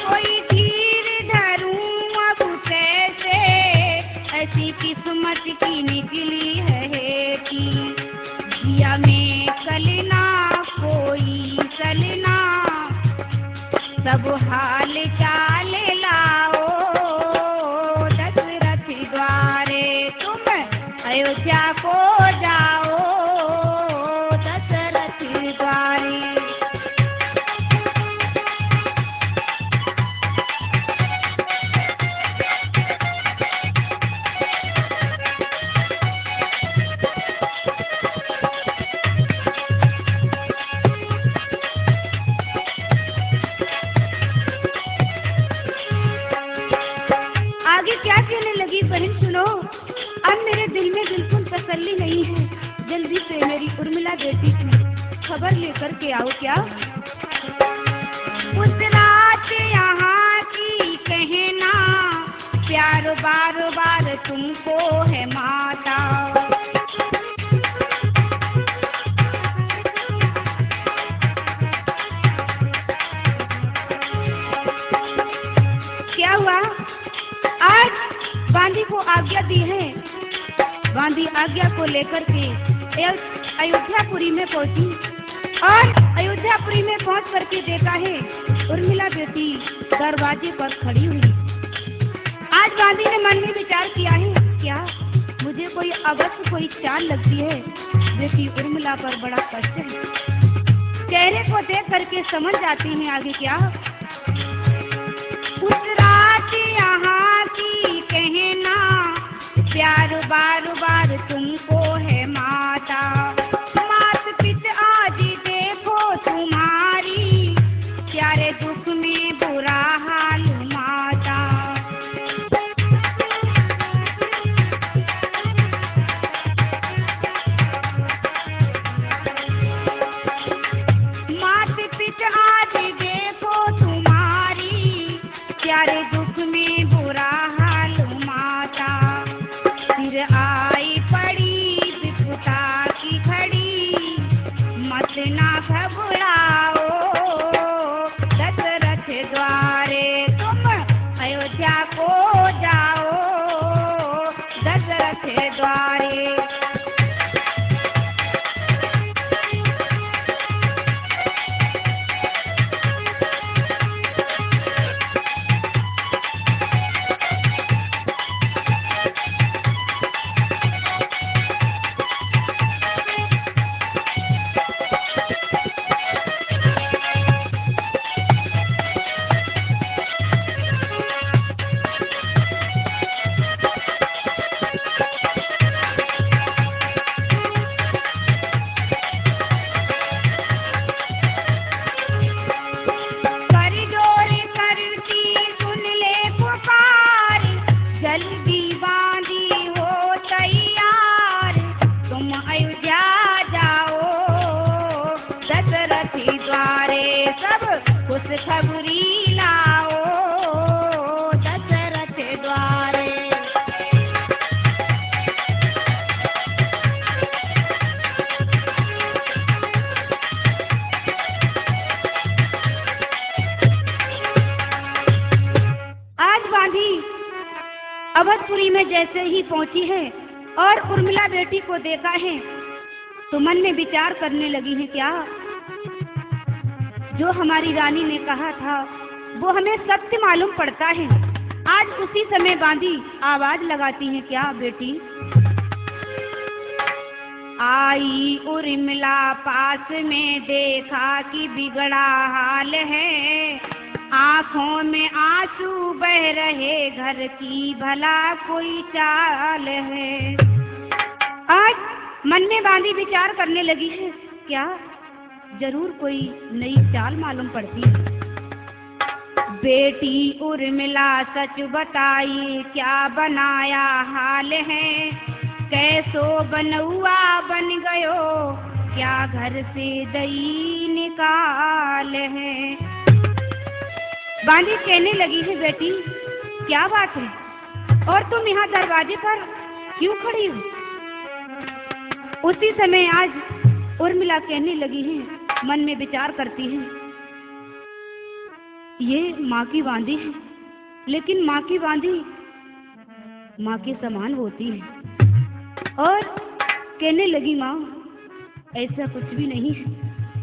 कोई धीर धरूं अब कैसे, ऐसी किस्मत की निकली है बेटी। जिया में कलना कोई चलना, सब हाल चाल लाओ, दशरथ द्वारे तुम अयोध्या को जाओ, दशरथ द्वारे। आगे क्या कहने लगी बहन सुनो। अब मेरे दिल में बिल्कुल तसल्ली नहीं है, जल्दी से मेरी उर्मिला बेटी की खबर लेकर के आओ। क्या उस रात यहाँ की कहना, प्यार बार बार तुमको है माता। क्या हुआ, आज बांदी को आज्ञा दी है। बांदी आज्ञा को लेकर के अयोध्यापुरी में पहुंची और अयोध्यापुरी में पहुंच करके देखा है उर्मिला बेटी दरवाजे पर खड़ी हुई। आज बांदी ने मन में विचार किया है, क्या मुझे कोई अवश्य कोई चाल लगती है, बेटी उर्मिला पर बड़ा कष्ट है। चेहरे को देख करके समझ जाती है आगे क्या। उस रात यहाँ की कहना, प्यार बार बार तुमको है माता। मात पिता आज देखो तुम्हारी, प्यारे दुख में बुरा हाल माता। मात पिता आज देखो तुम्हारी, प्यारे दुख में बुरा हाल माता। फिर आई पड़ी विपदा की घड़ी, मत ना घबराओ, दशरथ द्वारे तुम अयोध्या को जाओ, दशरथ द्वारे। खुशखबरी लाओ, दशरथ द्वारे। आज बांधी अवधपुरी में जैसे ही पहुंची है और उर्मिला बेटी को देखा है तो मन में विचार करने लगी है, क्या जो हमारी रानी ने कहा था वो हमें सत्य मालूम पड़ता है। आज उसी समय बांधी आवाज लगाती है, क्या बेटी? आई उर्मिला पास में, देखा कि बिगड़ा हाल है, आंखों में आंसू बह रहे, घर की भला कोई चाल है। आज मन में बांधी विचार करने लगी है, क्या जरूर कोई नई चाल मालूम पड़ती है। बेटी उर्मिला सच बताई, क्या बनाया हाल है, कैसो बनौआ बन गयो, क्या घर से दई निकाल है। बांधी कहने लगी है, बेटी क्या बात है, और तुम यहाँ दरवाजे पर क्यों खड़ी हो? उसी समय आज उर्मिला कहने लगी है, मन में विचार करती है, ये माँ की बांधी है, लेकिन माँ की बांधी माँ के समान होती है। और कहने लगी, माँ ऐसा कुछ भी नहीं है,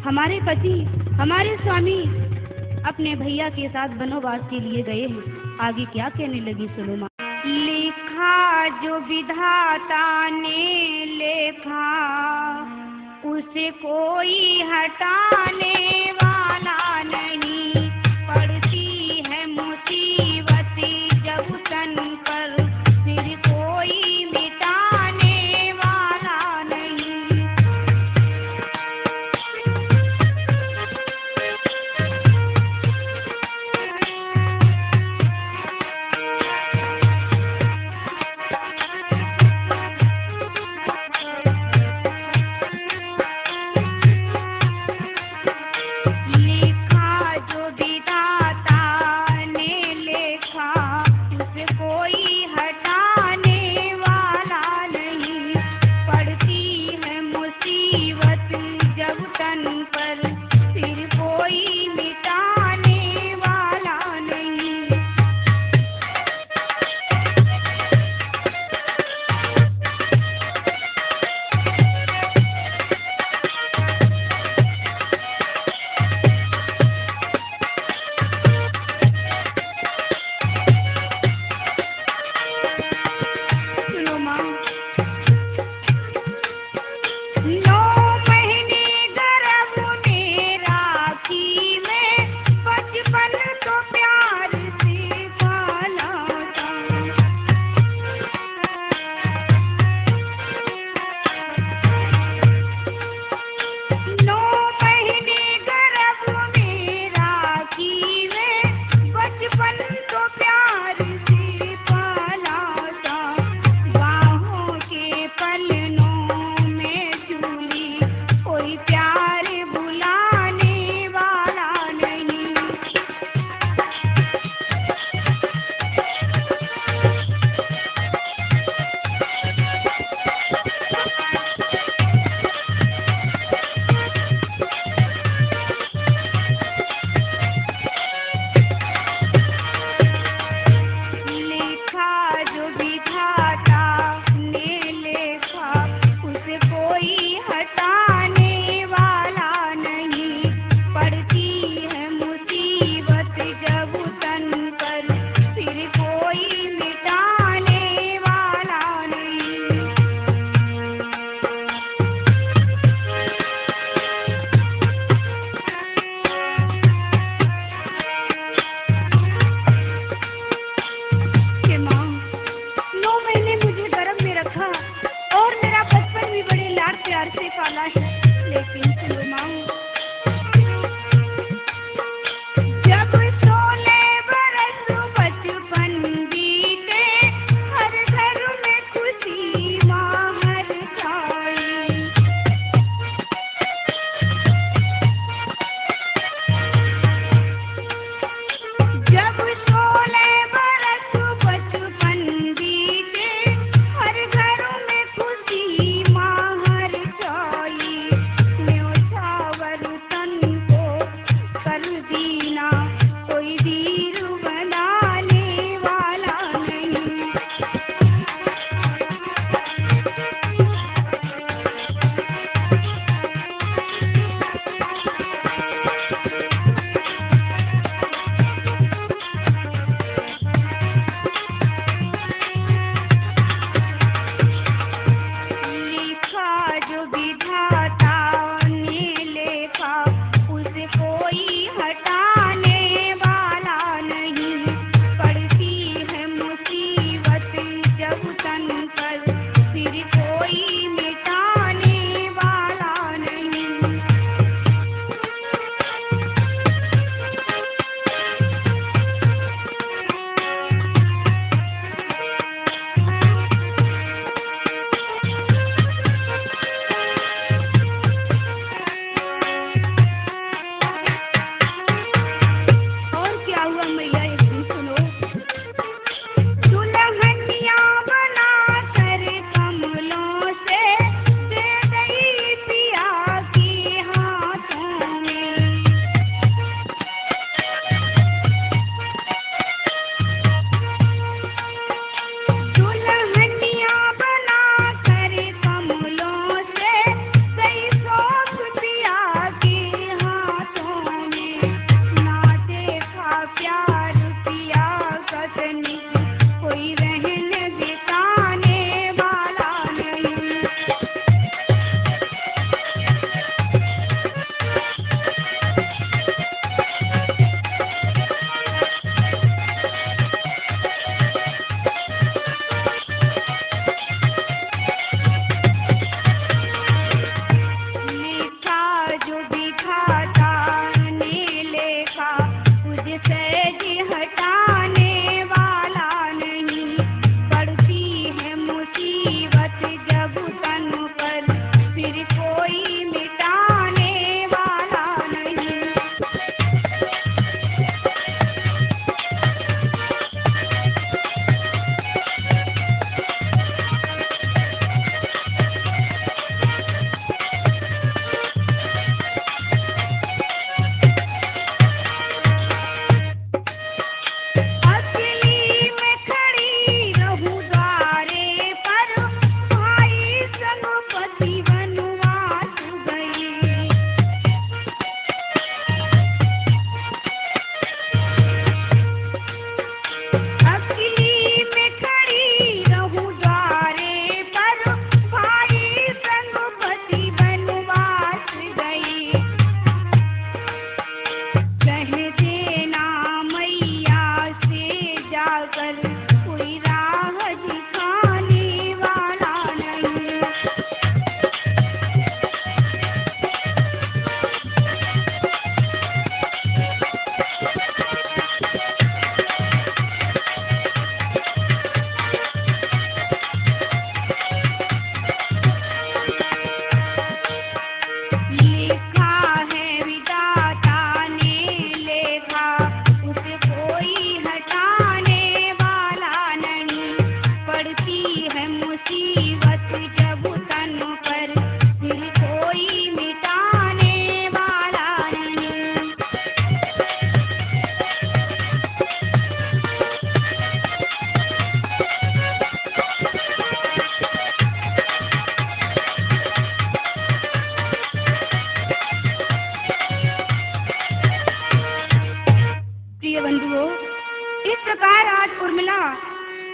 हमारे पति हमारे स्वामी अपने भैया के साथ वनवास के लिए गए हैं। आगे क्या कहने लगी सुनो माँ। लिखा जो विधाता ने लेखा, उसे कोई हटाने वाला नहीं, पड़ती है मुसीबत जब तन पर, फिर कोई मिटाने वाला नहीं।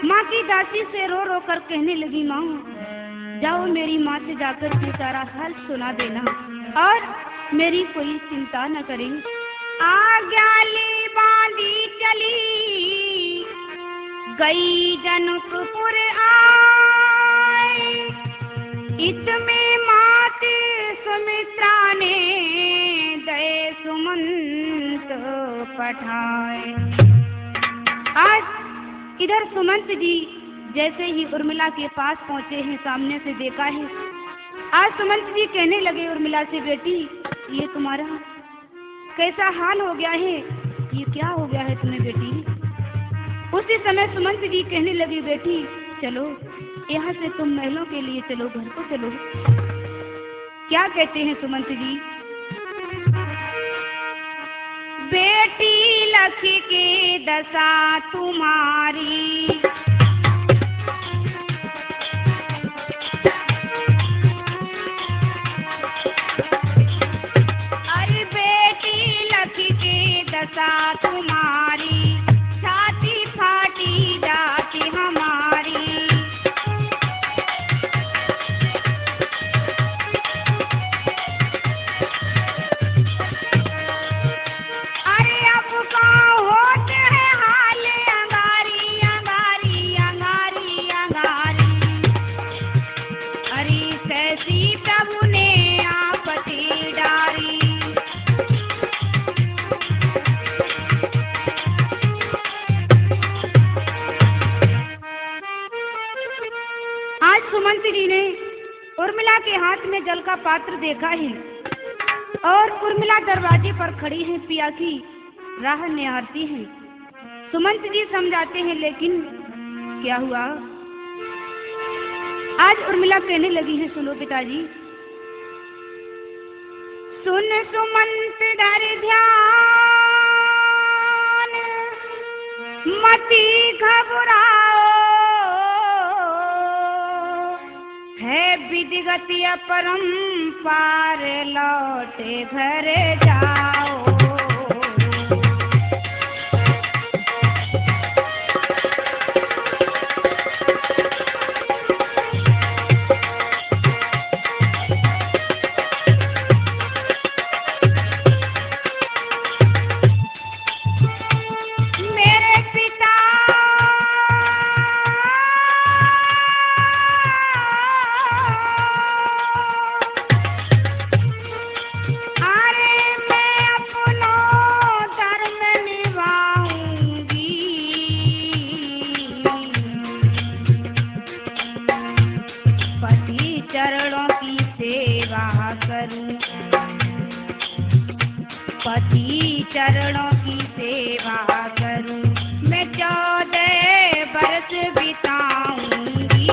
माँ की दासी से रो रो कर कहने लगी, माँ जाओ मेरी माँ से जाकर के सारा हाल सुना देना और मेरी कोई चिंता न करें। आज्ञाली बांधी चली गई जनकपुर आए, इसमें मात सुमित्रा ने दे सुमंत पठाए। आज इधर सुमंत जी जैसे ही उर्मिला के पास पहुंचे हैं, सामने से देखा है, आज सुमंत जी कहने लगे उर्मिला से, बेटी ये तुम्हारा कैसा हाल हो गया है, ये क्या हो गया है तुम्हें बेटी? उसी समय सुमंत जी कहने लगी, बेटी चलो यहाँ से तुम महलों के लिए चलो, घर को चलो। क्या कहते हैं सुमंत जी? बेटी लख के दशा तुम्हारी, अरे बेटी लख के दशा तुम्हारी, छाती फाटी जाती हमारी। सुमंत जी ने उर्मिला के हाथ में जल का पात्र देखा है और उर्मिला दरवाजे पर खड़ी है, पिया की राह निहारती है। सुमंत जी समझाते हैं, लेकिन क्या हुआ? आज उर्मिला कहने लगी है, सुनो पिताजी। सुन सुमंत डर ध्यान, मती घबराओ, है विधिगति अपरंपार, लौटे घर जाओ। पति चरणों की सेवा करूं, मैं 14 बरस बिताऊंगी।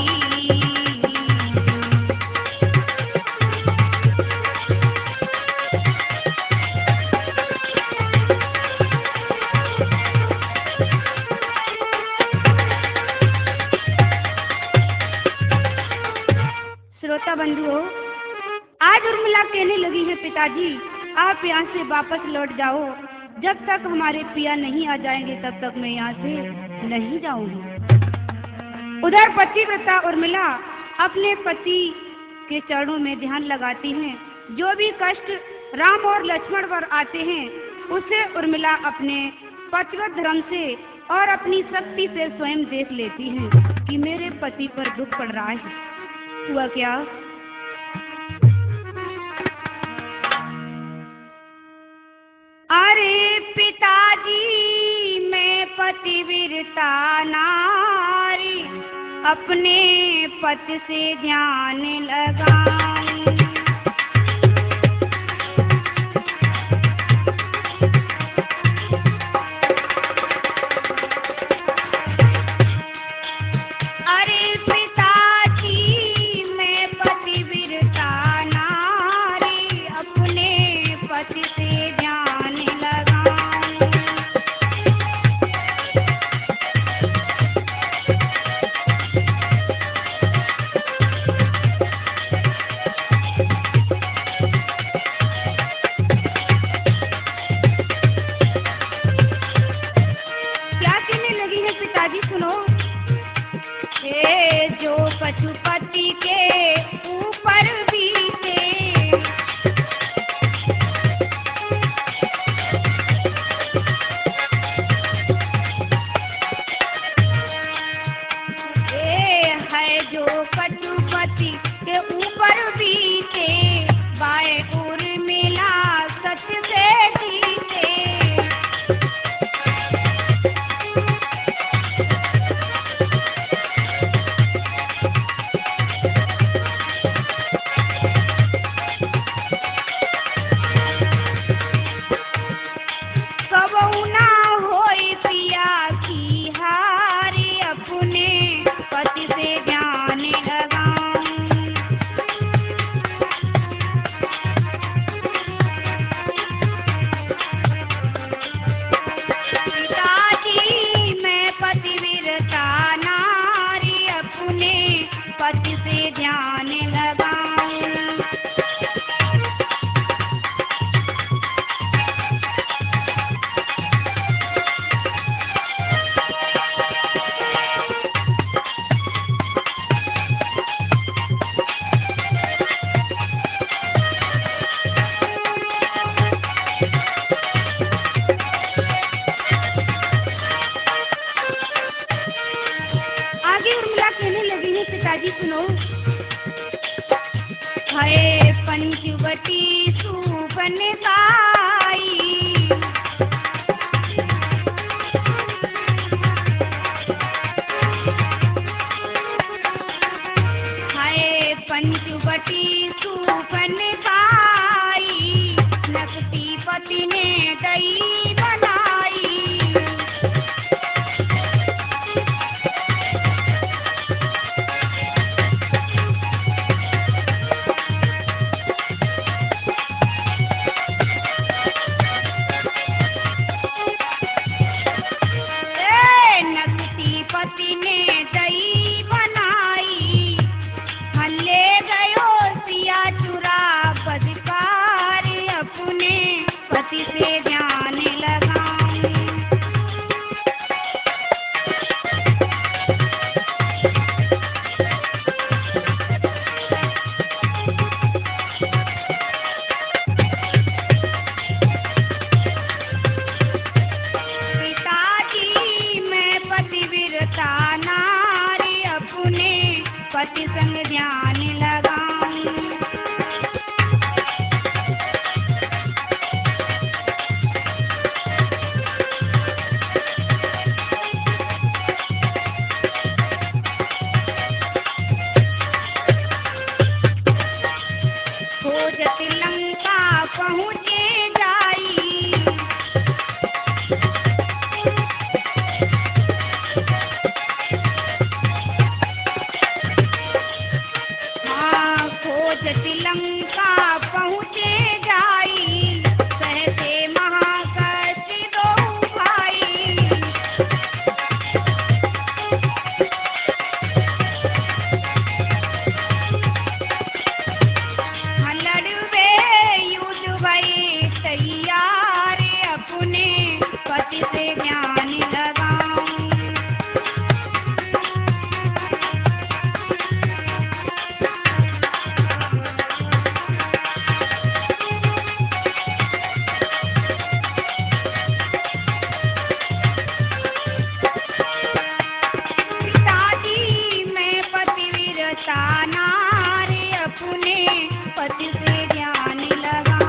श्रोता बंधुओं, आज उर्मिला कहने लगी है, पिताजी आप यहाँ से वापस लौट जाओ, जब तक हमारे पिया नहीं आ जाएंगे तब तक मैं यहाँ से नहीं जाऊंगी। उधर पतिव्रता उर्मिला अपने पति के चरणों में ध्यान लगाती हैं। जो भी कष्ट राम और लक्ष्मण पर आते हैं उसे उर्मिला अपने पतिव्रत धर्म से और अपनी शक्ति से स्वयं देख लेती हैं कि मेरे पति पर दुख पड़ रहा है। हुआ क्या? अरे पिताजी मैं पतिव्रता नारी, अपने पति से ध्यान लगाऊं। अरे पिताजी मैं पतिव्रता नारी, अपने पति से ध्यान लगाऊं। बन खाई, नकटी पति ने दही बनाई। नकटी पति ने दही बनाई, हल्ले गयो सिया चुरा बदकार, अपने पति से ध्यान लगाऊं। पिताजी मैं पतिव्रता नारी, अपने पति संग ध्यान लगाऊं। खोजत लंका पहुँचे जाई, हाँ खोजत लंका पहुँचे जाई, सहते महाकर्षि दो भाई। लड़वे युद्ध भई तैयार, अपने पति से ध्यान लगाऊं। पिताजी मैं पतिव्रता नारी, अपने पति से ध्यान लगाऊं।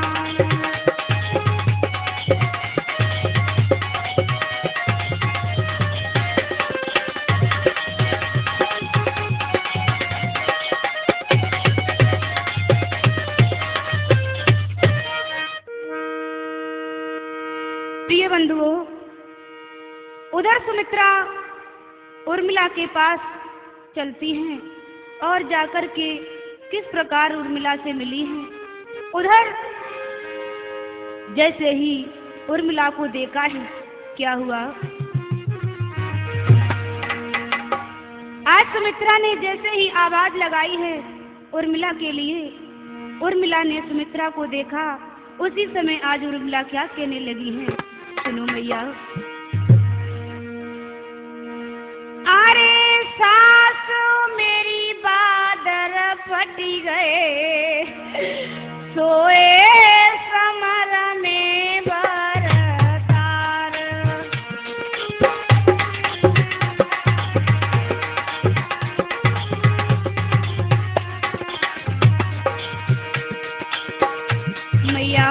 प्रिय बंधुओं, उधर सुमित्रा उर्मिला के पास चलती हैं और जाकर के किस प्रकार उर्मिला से मिली हैं। उधर जैसे ही उर्मिला को देखा है, क्या हुआ? आज सुमित्रा ने जैसे ही आवाज लगाई है उर्मिला के लिए, उर्मिला ने सुमित्रा को देखा। उसी समय आज उर्मिला क्या कहने लगी है, सुनो मैया। अरे सास मेरी बादर फटी गए, सोए समर में बरतार। मैया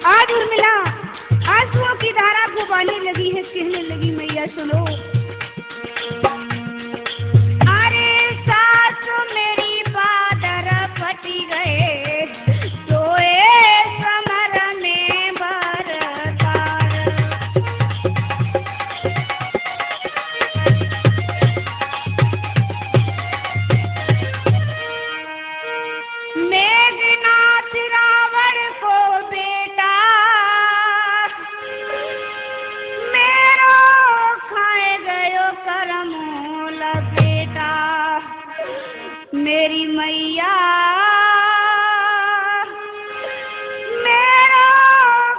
आज उर्मिला आंसुओं की धारा को बहाने लगी है, कहने लगी मैया सुनो। अरे सास मेरी बादर फटी गए, सोए समर में बरतार। मेघनाथ रावण को बेटा मेरो खाए गयो करमो लपेटा। मेरी मैया मेरो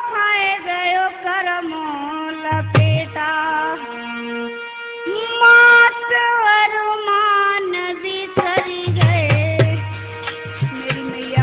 खाए गयो करमो लपेटा। मात अरुमान बिसरी गए, मेरी मैया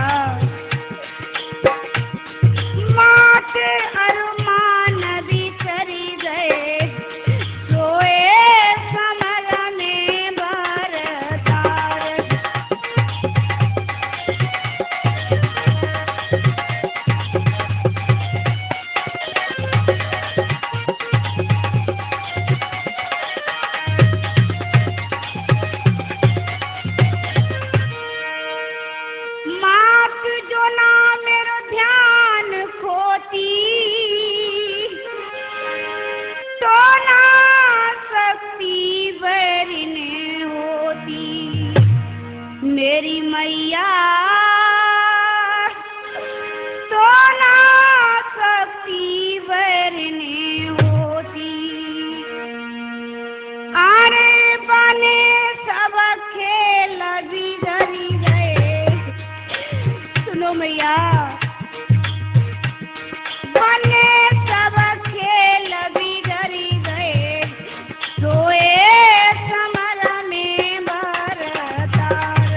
मात जो ना मेरो ध्यान खोती, तो ना शक्ति वरिन होती। मेरी मैया तो ना शक्ति वरिन होती। अरे बने सब खेल बिगड़ी गए। सुनो मैया, बने सब खेल बिगड़ी गए, सोए समर में बरतार।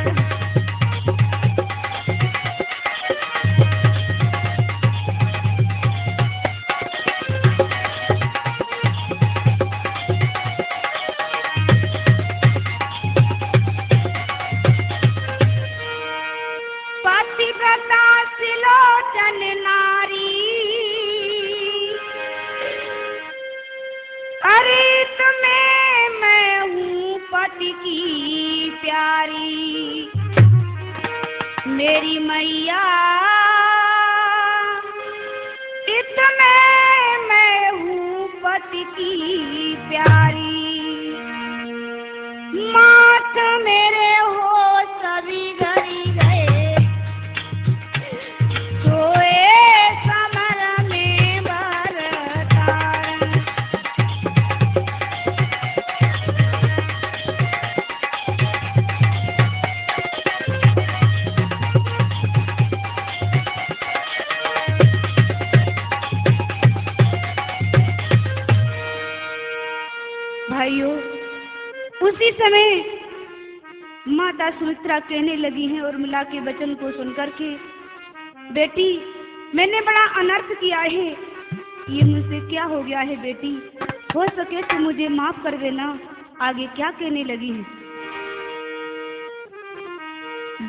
पतिव्रता सिलोचन नारी, अरे तुम्हें मैं हूँ पति की प्यारी। मेरी मैया इसमें मैं हूँ पति की प्यारी। मात मेरे हो सभी घड़ी गए, सोए समर में बरतार। भाइयों, उसी समय माता सुमित्रा कहने लगी हैं और मिला के वचन को सुनकर के, बेटी मैंने बड़ा अनर्थ किया है, ये मुझसे क्या हो गया है बेटी, हो सके तो मुझे माफ कर देना। आगे क्या कहने लगी है?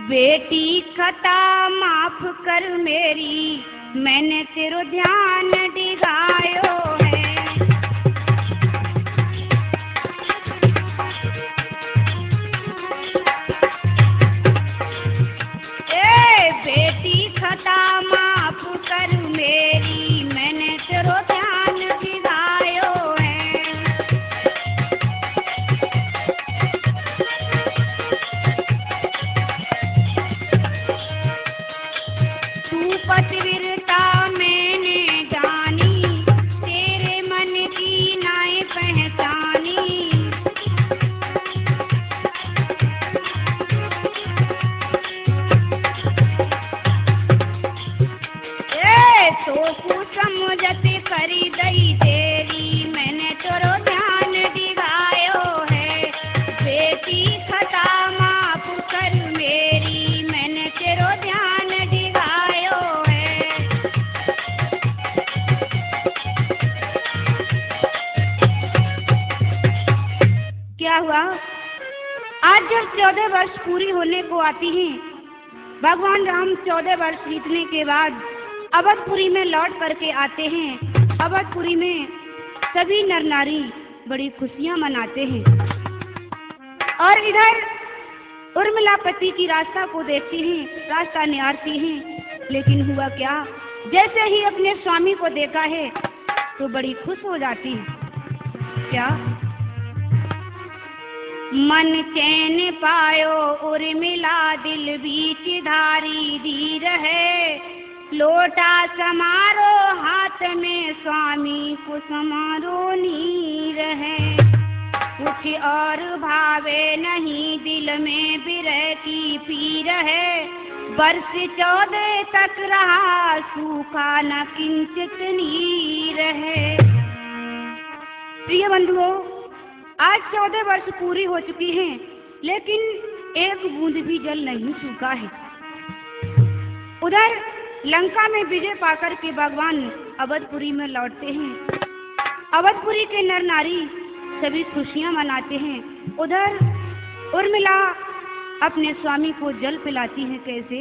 बेटी खता माफ कर मेरी, मैंने तेरो ध्यान डिगायो है। बेटी खता माफ कर मेरी, मैंने तेरो ध्यान दिलायो है। तू पतिव्रता मैंने जानी, तेरे मन की नाई पहचानी। तो समझत करी दई तेरी, मैंने तेरो ध्यान दिगायो है। बेटी खता माफ कर मेरी, मैंने तेरो ध्यान दिगायो है। क्या हुआ? आज जब 14 वर्ष पूरी होने को आती हैं, भगवान राम 14 वर्ष बीतने के बाद अवधपुरी में लौट करके आते हैं। अवधपुरी में सभी नर नारी बड़ी खुशियां मनाते हैं और इधर उर्मिला पति की रास्ता को देखती हैं, रास्ता निहारती हैं। लेकिन हुआ क्या, जैसे ही अपने स्वामी को देखा है तो बड़ी खुश हो जाती है। क्या? मन चैन पायो उर्मिला, दिल बीच धारी धीर है। लोटा समारो हाथ में, स्वामी को समारो नीर है। कुछ और भावे नहीं, दिल में विरह की पीर है। वर्ष 14 तक रहा, सूखा न किंचित नीर है। प्रिय बंधुओं, आज 14 वर्ष पूरी हो चुकी हैं, लेकिन एक बूंद भी जल नहीं सूखा है। उधर लंका में विजय पाकर के भगवान अवधपुरी में लौटते हैं। अवधपुरी के नर नारी सभी खुशियां मनाते हैं। उधर उर्मिला अपने स्वामी को जल पिलाती है। कैसे?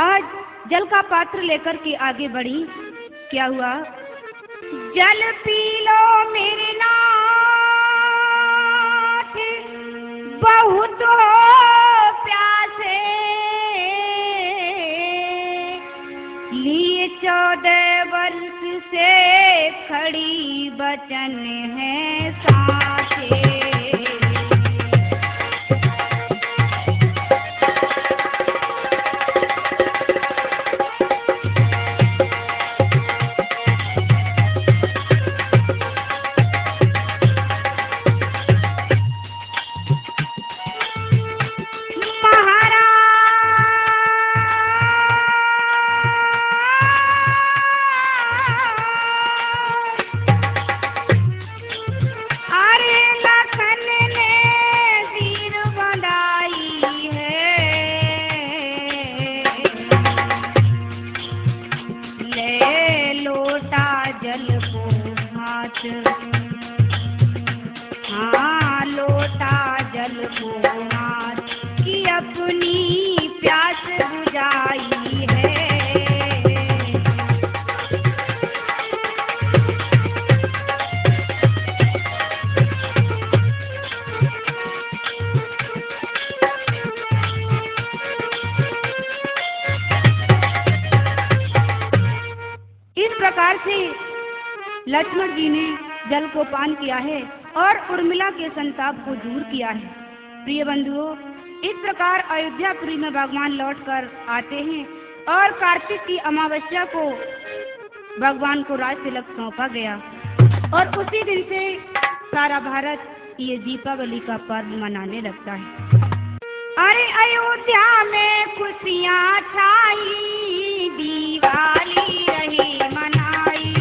आज जल का पात्र लेकर के आगे बढ़ी। क्या हुआ? जल पी लो मेरे नाथ, बहुत हो वचन है साचे। हाँ लोटा जल को हाथ की अपनी प्यास बुझाई है। इस प्रकार से लक्ष्मण जी ने जल को पान किया है और उर्मिला के संताप को दूर किया है। प्रिय बंधुओं, इस प्रकार अयोध्यापुरी में भगवान लौटकर आते हैं और कार्तिक की अमावस्या को भगवान को राज तिलक सौंपा गया और उसी दिन से सारा भारत ये दीपावली का पर्व मनाने लगता है। अरे अयोध्या में खुशियाँ छाई, दिवाली रही मनाई।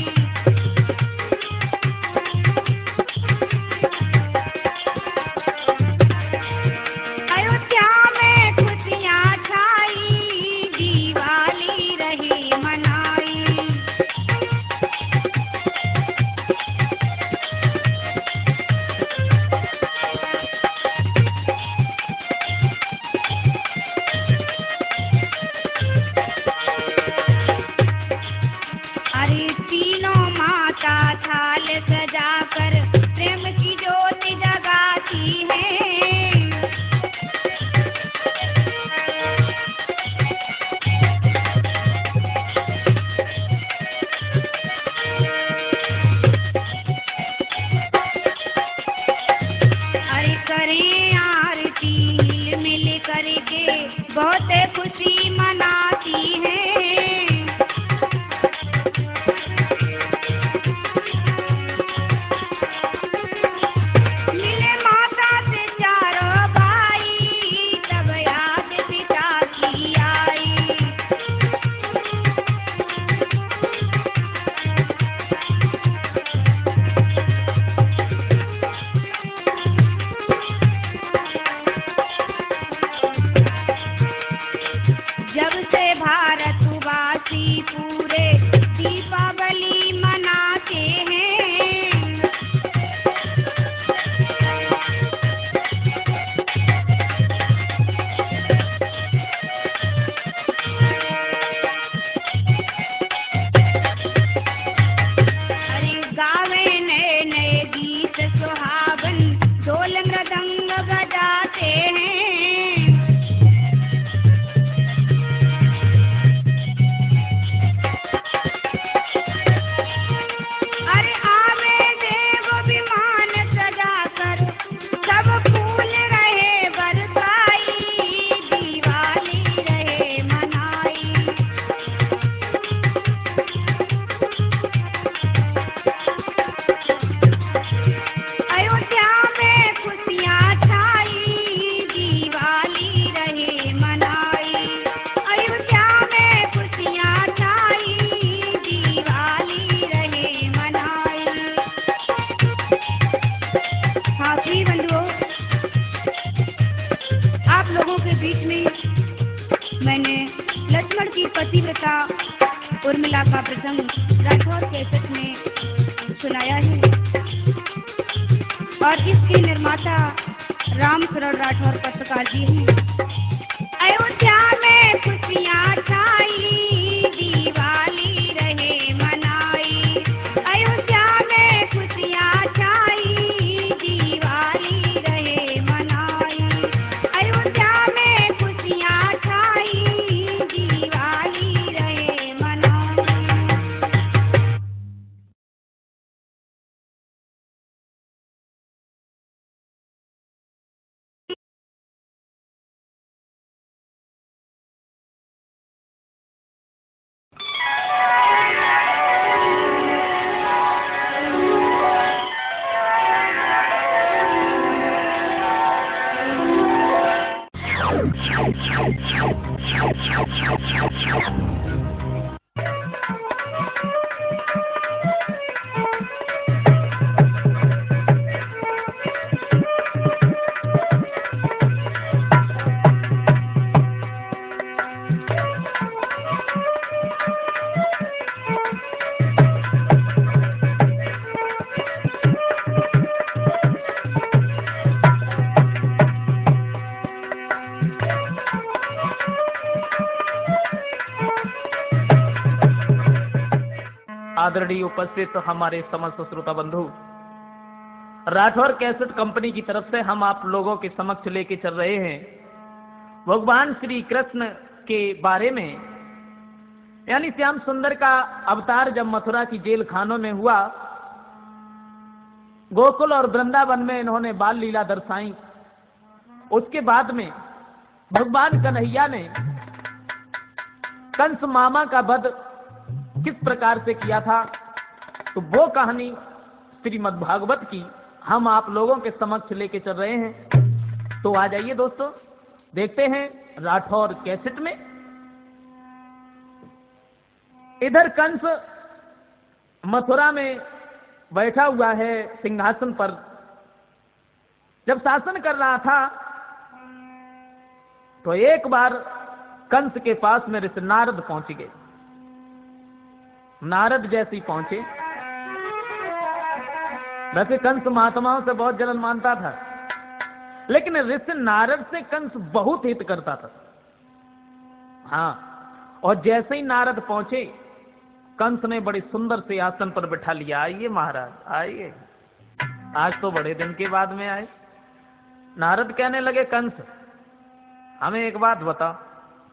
थाल सजाकर प्रेम की ज्योति जगाती है। अरे करें आरती मिल करके बहुत खुशी मनाती है। जब से भारतवासी पूरे दीपावली मनाते हैं। अरे गावे नए नए गीत सुहावन, ढोल मृदंग बजाते हैं। आप लोगों के बीच में मैंने लक्ष्मण की पतिव्रता उर्मिला का प्रसंग राठौर कैसेट में सुनाया है और इसके निर्माता राम शरण राठौर पत्रकार जी हैं। अयोध्या में खुशियाँ छाई, दिवाली रहे मनाई। अयोध्या में खुशियाँ छाई, दिवाली रहे मनाई। अयोध्या में खुशियाँ छाई, दिवाली रहे मनाई। आदरणीय उपस्थित हमारे समस्त श्रोता बंधु, राठौर कैसेट कंपनी की तरफ से हम आप लोगों के समक्ष लेके चल रहे हैं भगवान श्री कृष्ण के बारे में। यानी श्याम सुंदर का अवतार जब मथुरा की जेल खानों में हुआ, गोकुल और वृंदावन में इन्होंने बाल लीला दर्शाई। उसके बाद में भगवान कन्हैया ने कंस मामा का वध किस प्रकार से किया था, तो वो कहानी श्रीमद् भागवत की हम आप लोगों के समक्ष लेके चल रहे हैं। तो आ जाइए दोस्तों, देखते हैं राठौर कैसेट में। इधर कंस मथुरा में बैठा हुआ है सिंहासन पर। जब शासन कर रहा था तो एक बार कंस के पास में ऋषि नारद पहुंच गए। नारद जैसे ही पहुंचे, वैसे कंस महात्माओं से बहुत जलन मानता था, लेकिन ऋषि नारद से कंस बहुत हित करता था। हाँ, और जैसे ही नारद पहुंचे, कंस ने बड़े सुंदर से आसन पर बैठा लिया। आइए महाराज, आइए, आज तो बड़े दिन के बाद में आए। नारद कहने लगे, कंस हमें एक बात बताओ।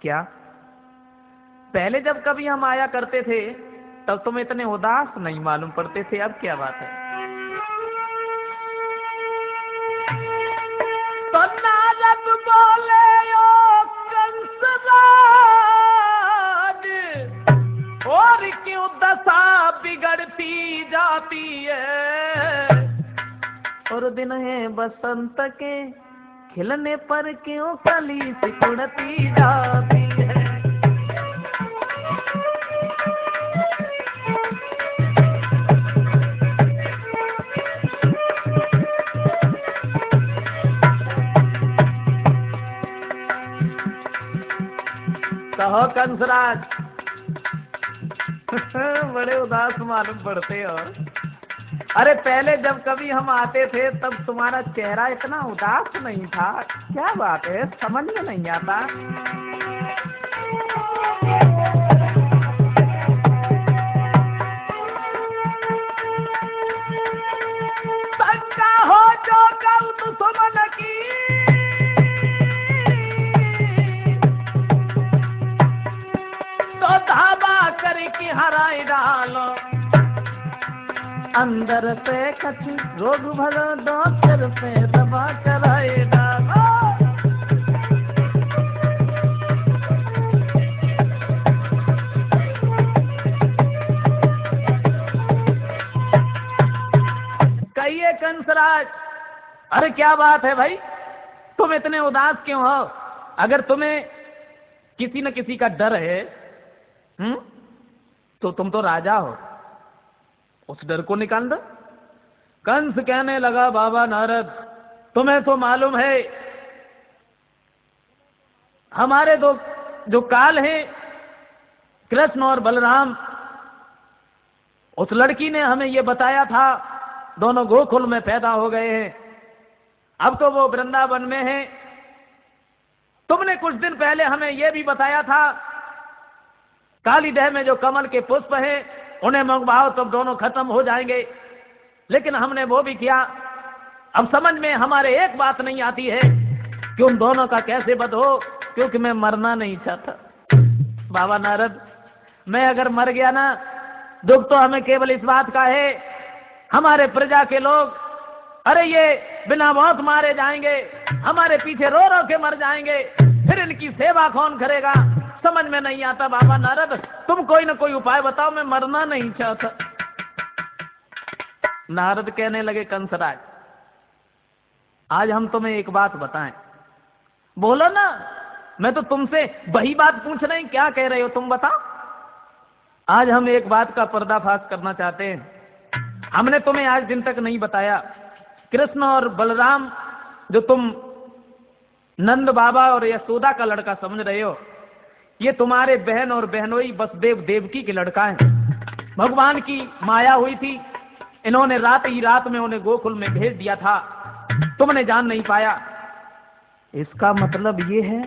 क्या? पहले जब कभी हम आया करते थे तब तुम इतने उदास नहीं मालूम पड़ते थे, अब क्या बात है? तो नारद बोले, ओ कंसराज, और क्यों दशा बिगड़ती जाती है, और दिन है बसंत के खिलने पर क्यों कली सिकुड़ती जाती है। कहो कंसराज, बड़े उदास मालूम पड़ते हो। अरे पहले जब कभी हम आते थे तब तुम्हारा चेहरा इतना उदास नहीं था, क्या बात है, समझ में नहीं आता। शंका हो जो कल दुश्मन की, तो धावा करके हराए डालो, अंदर से कछ रोग भरो, डॉक्टर पे दवा कराए डालो। कहिए कंसराज, अरे क्या बात है भाई, तुम इतने उदास क्यों हो? अगर तुम्हें किसी न किसी का डर है, तो तुम तो राजा हो, उस डर को निकाल दो। कंस कहने लगा, बाबा नारद, तुम्हें तो मालूम है हमारे दो जो काल हैं, कृष्ण और बलराम, उस लड़की ने हमें ये बताया था, दोनों गोकुल में पैदा हो गए हैं, अब तो वो वृंदावन में है। तुमने कुछ दिन पहले हमें यह भी बताया था, कालीदह में जो कमल के पुष्प हैं उन्हें मंगवाओ तो दोनों खत्म हो जाएंगे, लेकिन हमने वो भी किया। अब समझ में हमारे एक बात नहीं आती है कि उन दोनों का कैसे वध हो, क्योंकि मैं मरना नहीं चाहता। बाबा नारद, मैं अगर मर गया ना, दुख तो हमें केवल इस बात का है, हमारे प्रजा के लोग, अरे ये बिना मौत मारे जाएंगे, हमारे पीछे रो रो के मर जाएंगे, फिर इनकी सेवा कौन करेगा, समझ में नहीं आता। बाबा नारद, तुम कोई ना कोई उपाय बताओ, मैं मरना नहीं चाहता। नारद कहने लगे, कंसराज, आज हम तुम्हें एक बात बताएं। बोलो ना। मैं तो तुमसे वही बात पूछ रहे हैं, क्या कह रहे हो तुम बताओ। आज हम एक बात का पर्दाफाश करना चाहते हैं। हमने तुम्हें आज दिन तक नहीं बताया, कृष्ण और बलराम जो तुम नंद बाबा और यशोदा का लड़का समझ रहे हो, ये तुम्हारे बहन और बहनोई वसुदेव देवकी के लड़का है। भगवान की माया हुई थी, इन्होंने रात ही रात में उन्हें गोकुल में भेज दिया था, तुमने जान नहीं पाया। इसका मतलब ये है